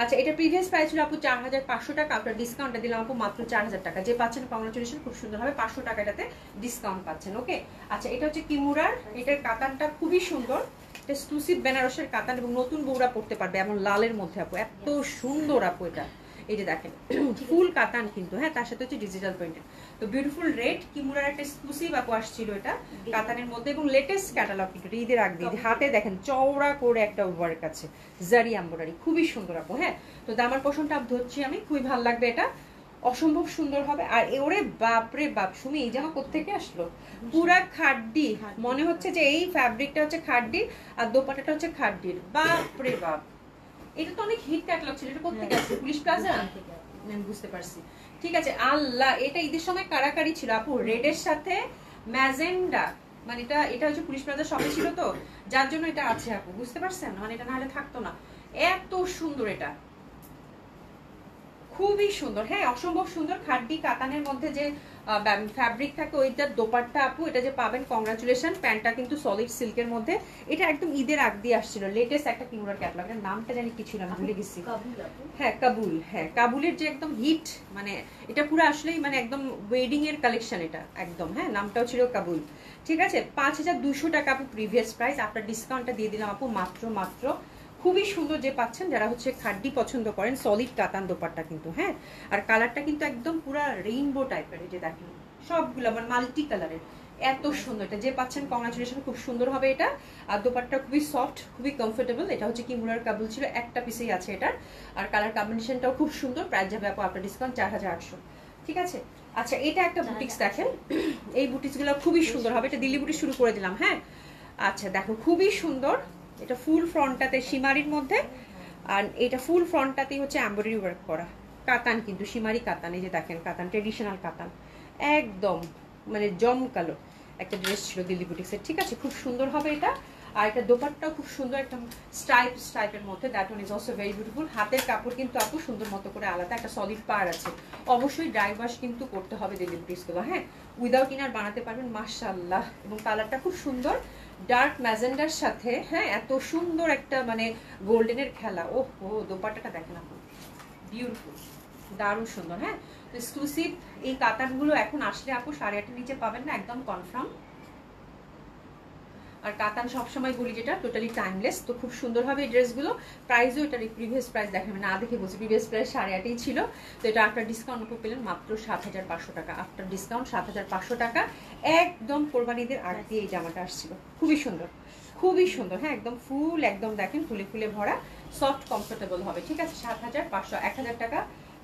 আচ্ছা, এটা প্রিভিয়াস প্রাইস ছিল আপু 4500 টাকা, আপনার ডিসকাউন্টটা দিলাম আপু মাত্র 4000 টাকা। যে পাচ্ছেন কংগ্রাচুলেশন, খুব সুন্দর হবে, 500 টাকা এটাতে ডিসকাউন্ট পাচ্ছেন। ওকে, আচ্ছা, এটা হচ্ছে কিমুরার, এটার কাতানটা খুবই সুন্দর, এটা এক্সক্লুসিভ বেনারসের কাতান, এবং নতুন বউরা পড়তে পারবে এমন লালের মধ্যে আপু, এত সুন্দর আপু এটা। এই যে দেখেন ফুল কাতান কিন্তু, হ্যাঁ, তার সাথে হচ্ছে ডিজিটাল প্রিন্টেড। তো বিউটিফুল রেড কিমুরার একটা এক্সক্লুসিভ আপু আসছিল এটা কাতানের মধ্যে, এবং লেটেস্ট ক্যাটালগ কিন্তু ঈদের আগে দিয়ে। হাতে দেখেন চওড়া করে একটা ওয়ার্ক আছে, জারি এমব্রয়ডারি, খুবই সুন্দর আপু। হ্যাঁ, তো দামার পোষণটা ধরছি আমি, খুবই ভালো লাগবে এটা। অসম্ভব সুন্দর হবে। আর ওরে বাপরে বাপ, সুমি এই জামা কোত্থেকে আসলো? পুরা খাড্ডি, মনে হচ্ছে যে এই ফ্যাব্রিকটা হচ্ছে খাড্ডি আর দোপাট্টাটা হচ্ছে খাড্ডির। বাপরে বাপ, এটা তো অনেক হিট ক্যাটালগ ছিল। এটা কোত্থেকে আসছে? Police plaza? আমি বুঝতে পারছি, ঠিক আছে। আল্লাহ, এটা ঈদের সময় কারাকারি ছিল আপু, রেডের সাথে ম্যাজেন্ডা, মানে এটা হচ্ছে পুলিশ প্লাজা শপে ছিল তো, যার জন্য এটা আছে আপু, বুঝতে পারছেন? মানে এটা না হলে থাকতো না। এত সুন্দর, এটা খুবই সুন্দর। হ্যাঁ, অসম্ভব সুন্দর। খাড্ডি কাতানের মধ্যে যে ফ্যাব্রিক থাকে ওইটার দোপাট্টা আপু, এটা যে পাবেন কংগ্রাচুলেশন। প্যান্টটা কিন্তু সলিড সিল্কের মধ্যে। এটা একদম ঈদের আগ দিয়ে আসছিল, লেটেস্ট একটা কিউরার ক্যাটালগ। এর নামটা জানি কি ছিল, আমি ভুলে গেছি। হ্যাঁ কাবুল, হ্যাঁ কাবুলের যে একদম হিট, মানে এটা পুরো আসলেই মানে একদম ওয়েডিং এর কালেকশন এটা একদম। হ্যাঁ, নামটাও ছিল কাবুল, ঠিক আছে। 5200 টাকা আপু প্রিভিয়াস প্রাইস, আপনার ডিসকাউন্টটা দিয়ে দিলাম আপু মাত্র খুবই সুন্দর যে পাচ্ছেন যারা হচ্ছে খাড্ডি পছন্দ করেন, সলিড কাতান দোপাট্টা কিন্তু। হ্যাঁ, আর কালারটা কিন্তু একদম পুরো রেইনবো টাইপের, এই যে দেখেন সবগুলো মানে মাল্টি কালারের, এত সুন্দর। এটা যে পাচ্ছেন কংগ্রাচুলেশন, খুব সুন্দর হবে এটা। আর দোপাট্টা খুবই সফট, খুবই কমফোর্টেবল। এটা হচ্ছে কি মুলার কাবুল ছিল, একটা পিসেই আছে এটার। আর কালার কম্বিনেশনটাও খুব সুন্দর। প্রাইস যাবে আপু আপনার ডিসকাউন্ট 4800, ঠিক আছে। আচ্ছা, এটা একটা বুটিক্স দেখেন, এই বুটিক্সগুলো খুবই সুন্দর হবে। এটা দিল্লি বুটিক্স শুরু করে দিলাম। হ্যাঁ, আচ্ছা দেখো খুবই সুন্দর। এটা ফুল ফ্রন্টটাতে শিমারির মধ্যে, আর এটা ফুল ফ্রন্টটাতেই হচ্ছে এমব্রয়ডারি ওয়ার্ক করা কাতান, কিন্তু শিমারি কাতান। এই যে দেখেন কাতান, ট্রেডিশনাল কাতান, একদম মানে জমকালো একটা ড্রেস ছিল দিল্লি বুটিক্সের, ঠিক আছে। খুব সুন্দর হবে এটা। আর এটা দোপাট্টাও খুব সুন্দর, একটা স্ট্রাইপের মধ্যে, that one is also very beautiful. হাতের কাপড় কিন্তু আপু সুন্দর মতো করে আলাদা, একটা সলিড পার আছে। অবশ্যই ড্রাই ওয়াশ কিন্তু করতে হবে দিল্লি বুটিক্সগুলো। হ্যাঁ, উইদাউট ইনার বানাতে পারবেন, মাশাআল্লাহ। এবং কালারটা খুব সুন্দর, ডার্ক ম্যাজেন্ডার সাথে। হ্যাঁ, এত সুন্দর একটা মানে গোল্ডেনের খেলা। ওহো, দোপাট্টাটা দেখেন আপু, বিউটিফুল, দারুণ সুন্দর। হ্যাঁ, এক্সক্লুসিভ এই কাতানগুলো এখন আসলে আপু 8.5 নিচে পাবেন না, একদম কনফার্ম। আর কাতান সবসময় বলি যেটা টোটালি টাইমলেস, তো খুব সুন্দর হবে এই ড্রেসগুলো। প্রাইসও এটার প্রিভিয়াস প্রাইস দেখাবেন না, দেখে বলছি প্রিভিয়াস প্রাইস 8.5 ছিল, তো এটা আফটার ডিসকাউন্ট আপু পেলেন মাত্র 7500 টাকা। আফটার ডিসকাউন্ট 7500 টাকা, একদম কোরবানিদের আগ দিয়ে এই জামাটা আসছিল। খুবই সুন্দর, খুবই সুন্দর। হ্যাঁ, একদম ফুল, একদম দেখেন ফুলে ফুলে ভরা, সফট কমফোর্টেবল হবে, ঠিক আছে। 7500, 1000 টাকা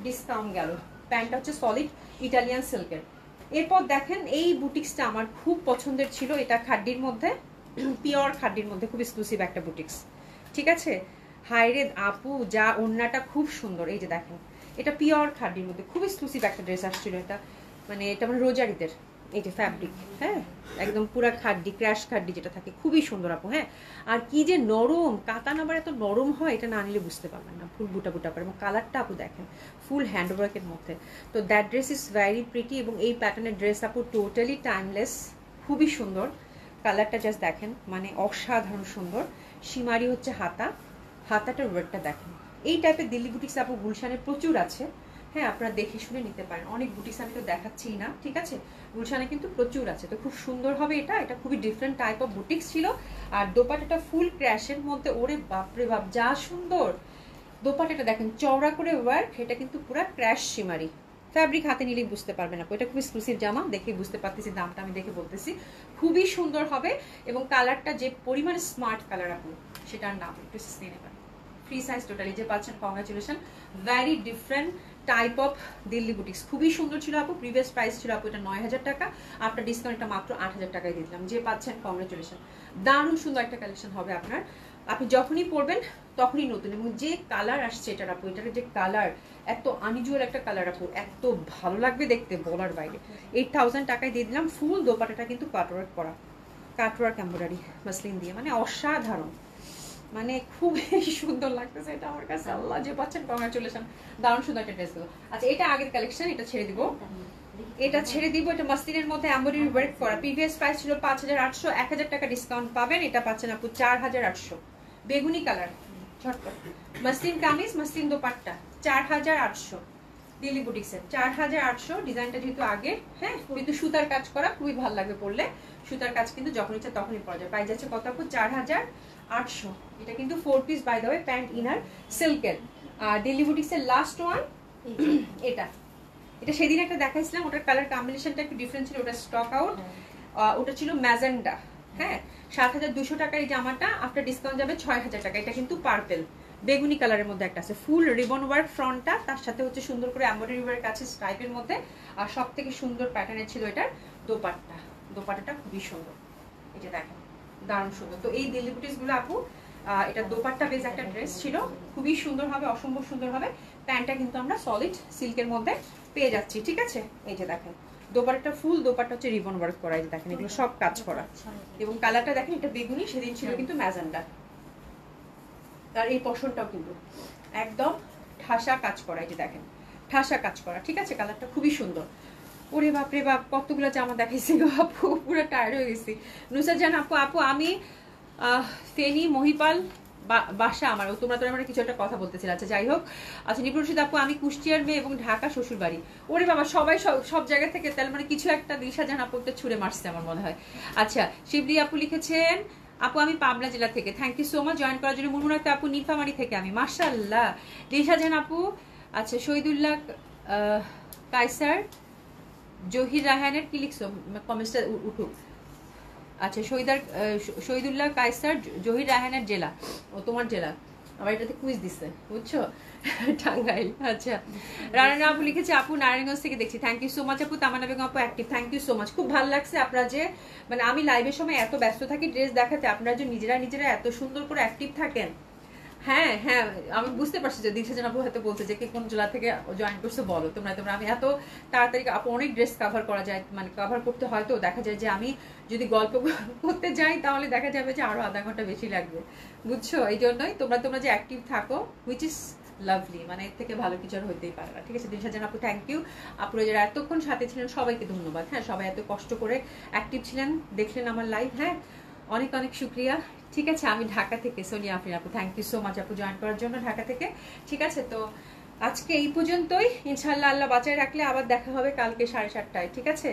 ডিসকাউন্ট গেল। প্যান্টটা হচ্ছে সলিড ইটালিয়ান সিল্কের। এরপর দেখেন এই বুটিক্সটা আমার খুব পছন্দের ছিল, এটা খাড্ডির মধ্যে, পিওর খাড্ডির মধ্যে, খুব এক্সক্লুসিভ একটা বুটিক্স, ঠিক আছে। হাইরে আপু, যা ওড়নাটা খুব সুন্দর, এই যে দেখেন এটা পিওর খাড্ডির মধ্যে খুব এক্সক্লুসিভ একটা ড্রেস আসছিল এটা, মানে এটা মানে রোজারিদের এই যে ফ্যাব্রিক। হ্যাঁ, একদম পুরা খাড্ডি, ক্র্যাশ খাড্ডি যেটা থাকে, খুবই সুন্দর আপু। হ্যাঁ, আর কি যে নরম, কাতান আবার এত নরম হয়, এটা না নিলে বুঝতে পারবেন না, ফুল বুটা বুটা করে। এবং কালারটা আপু দেখেন ফুল হ্যান্ডওয়ার্কের মধ্যে, তো that dress is very pretty. এবং এই প্যাটার্নের ড্রেস আপু টোটালি টাইমলেস, খুবই সুন্দর। কালারটা জাস্ট দেখেন, মানে অসাধারণ সুন্দর। শিমারি হচ্ছে হাতা, হাতাটার ওয়েটটা দেখেন। এই টাইপের দিল্লি বুটিক্স আপু গুলশানে প্রচুর আছে। হ্যাঁ, আপনারা দেখে শুনে নিতে পারেন। অনেক বুটিক্স আমি তো দেখাচ্ছি না, ঠিক আছে, গুলশানে কিন্তু প্রচুর আছে। তো খুব সুন্দর হবে এটা, এটা খুবই ডিফারেন্ট টাইপ অফ বুটিক্স ছিল। আর দোপাট্টাটা ফুল ক্র্যাশের মধ্যে, ওরে বাপরে বাপ যা সুন্দর দোপাট্টাটা দেখেন, চওড়া করে ওয়ার্ক, এটা কিন্তু পুরা ক্র্যাশ শিমারি ফ্যাব্রিক। হাতে নিলেই বুঝতে পারবেন আপু, এটা খুব এক্সক্লুসিভ জামা, দেখে বুঝতে পারতেছি, দামটা আমি দেখে বলতেছি, খুবই সুন্দর হবে। এবং কালারটা যে পরিমাণে স্মার্ট কালার আপু, সেটার নাম একটু স্ক্রিনে পাবেন। ফ্রি সাইজ টোটালি যে পাচ্ছেন, congratulation. Very different type of Delhi boutiques, খুবই সুন্দর ছিল আপু। প্রিভিয়াস প্রাইস ছিল আপু এটা 9000 টাকা, আপনার ডিসকাউন্টটা মাত্র 8000 টাকায় দিয়ে দিলাম। যে পাচ্ছেন কংগ্রাচুলেশন, দারুণ সুন্দর একটা কালেকশন হবে আপনার। আপনি যখনই পরবেন তখনই নতুন। এবং যে কালার আসছে এটার আপু, এটার যে কালার, এত আনইউজুয়াল একটা কালার আপু, এত ভালো লাগবে দেখতে, বলার বাইরে। 8000 টাকায় দিয়ে দিলাম। ফুল দোপাট্টাটা কিন্তু কাটওয়ার্ক করা, কাটওয়ার্ক এমব্রয়ডারি মাসলিন দিয়ে, মানে অসাধারণ, মানে খুবই সুন্দর লাগতেছে এটা আমার কাছে। আল্লাহ, যে পাচ্ছেন কংগ্রাচুলেশন, দারুণ সুন্দর একটা ড্রেসগুলো। আচ্ছা, এটা আগের কালেকশন, এটা ছেড়ে দিব, এটা ছেড়ে দিব। এটা মাসলিনের মধ্যে এমব্রয়ডারি ওয়ার্ক করা। প্রিভিয়াস প্রাইস ছিল 5800, 1000 টাকা ডিসকাউন্ট পাবেন, এটা পাচ্ছেন আপু 4800। বেগুনি কালার, ঝটপট মাসলিন কামিজ, মাসলিন দোপাট্টা, 4800 দিল্লি বুটিক্সের, 4800। ডিজাইনটা যেহেতু আগে, হ্যাঁ, কিন্তু সুতার কাজ করা, খুবই ভালো লাগবে পরলে। সুতার কাজ কিন্তু যখন ইচ্ছা তখনই পরা যায়। প্রাইস যাচ্ছে কত আপু? 4800। এটা কিন্তু 4 piece by the way, pant inner সিল্কের। আর দিল্লি বুটিক্সের লাস্ট ওয়ান এটা, এটা সেদিন একটা দেখাইছিলাম, ওটার কালার কম্বিনেশনটা একটু ডিফারেন্ট ছিল, ওটা স্টক আউট। ওটা ছিল ম্যাজেন্ডা। হ্যাঁ, 7200 টাকার এই জামাটা আফটার ডিসকাউন্ট যাবে 6000 টাকা। এটা কিন্তু পার্পেল, বেগুনি কালারের মধ্যে একটা আছে, ফুল রিবন ওয়ার্ক ফ্রন্টটা, তার সাথে হচ্ছে সুন্দর করে এমব্রয়ডারি ওয়ার্ক আছে স্ট্রাইপের মধ্যে। আর সব থেকে সুন্দর প্যাটার্নের ছিল এটার দোপাট্টাটা খুবই সুন্দর, এটা দেখেন দারুণ সুন্দর। তো এই দিল্লি বুটিসগুলো আপু এটা দোপাট্টা বেজ একটা ড্রেস ছিল, খুবই সুন্দর হবে, অসম্ভব সুন্দর হবে। প্যান্টটা কিন্তু আমরা সলিড সিল্কের মধ্যে পেয়ে যাচ্ছি, ঠিক আছে। এই যে দেখেন দোপাট্টা, ফুল দোপাট্টা হচ্ছে রিবন ওয়ার্ক করা, এই যে দেখেন এগুলো সব কাজ করা। এবং কালারটা দেখেন এটা বেগুনি, সেদিন ছিল কিন্তু ম্যাজেন্ডা। আর এই পশনটাও কিন্তু একদম ঠাসা কাজ করা, এই যে দেখেন ঠাসা কাজ করা, ঠিক আছে। কালারটা খুবই সুন্দর। ওরে বাপরে বাপ, কতগুলো জামা দেখাইছি গো আপু, পুরো টায়ার্ড হয়ে গেছি। নুসরাত জাহান আপু আমি ফেনী মহিপাল বাসা আমার, তোমরা তো আমার কিছু একটা কথা বলতেছিল। আচ্ছা যাই হোক, আচ্ছা নিপুরশিদ আপু আমি কুষ্টিয়ার মেয়ে এবং ঢাকা শ্বশুর বাড়ি। ওরে বাবা, সবাই সব জায়গা থেকে, তাহলে মানে কিছু একটা দিশা জাহান আপু একটা ছুড়ে মারছে আমার মনে হয়। আচ্ছা শিবলি আপু লিখেছেন আপু আমি পাবনা জেলা থেকে, thank you so much join করার জন্য। মুরমুনাতে আপু নীলফামারী থেকে আমি, মাশাআল্লাহ। দিশা জাহান আপু, আচ্ছা শহীদুল্লাহ কায়সার জহির রায়হানের কি লিখছো, কমেন্টসটা উঠুক। আচ্ছা শহীদুল্লাহ কায়সার জহির রায়হানের জেলা, ও তোমার জেলা, আবার এটাতে কুইজ দিচ্ছে বুঝছো, টাঙ্গাইল। আচ্ছা রানা আপু লিখেছে আপু নারায়ণগঞ্জ থেকে দেখছি, থ্যাংক ইউ সো মাচ আপু। তামান্না বেগম আপু active, thank you so much. খুব ভালো লাগছে আপনারা যে, মানে আমি লাইভের সময় এত ব্যস্ত থাকি ড্রেস দেখাতে, আপনারা যে নিজেরা এত সুন্দর করে অ্যাক্টিভ থাকেন। হ্যাঁ হ্যাঁ, আমি বুঝতে পারছি যে দিশা জান আপু হয়তো বলছে যে কে কোন জেলা থেকে জয়েন করছে বলো তোমরা। আমি এত তাড়াতাড়ি আপু অনেক ড্রেস কভার করা যায়, মানে কভার করতে হয়তো দেখা যায় যে আমি যদি গল্প করতে যাই তাহলে দেখা যাবে যে আরো আধা ঘন্টা বেশি লাগবে, বুঝছো। এই জন্যই তোমরা যে অ্যাক্টিভ থাকো, হুইচ ইজ লাভলি, মানে এর থেকে ভালো কিছু আর হইতেই পারে না, ঠিক আছে। দিশা জান আপু থ্যাংক ইউ। আপুরা যারা এতক্ষণ সাথে ছিলেন সবাইকে ধন্যবাদ। হ্যাঁ সবাই এত কষ্ট করে অ্যাক্টিভ ছিলেন, দেখলেন আমার লাইভ, হ্যাঁ অনেক অনেক শুক্রিয়া, ঠিক আছে। আমি ঢাকা থেকে সোনিয়া আফরিন আপু, থ্যাংক ইউ সো মাচ আপু জয়েন করার জন্য ঢাকা থেকে, ঠিক আছে। তো আজকে এই পর্যন্তই, ইনশাল্লাহ আল্লাহ বাঁচায় রাখলে আবার দেখা হবে কালকে 7:30টায়, ঠিক আছে।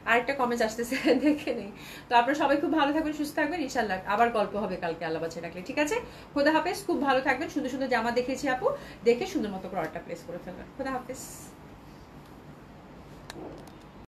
আরেকটা কমেন্ট আসতেছে দেখে নেই। তো আপনারা সবাই খুব ভালো থাকবেন, সুস্থ থাকবেন, ইনশাল্লাহ আবার গল্প হবে কালকে আল্লাহ বাঁচায় রাখলে, ঠিক আছে। খোদা হাফেজ, খুব ভালো থাকবেন। সুন্দর সুন্দর জামা দেখেছি আপু, দেখে সুন্দর মতো করে অর্ডারটা প্লেস করে ফেলবেন। খোদা হাফেজ।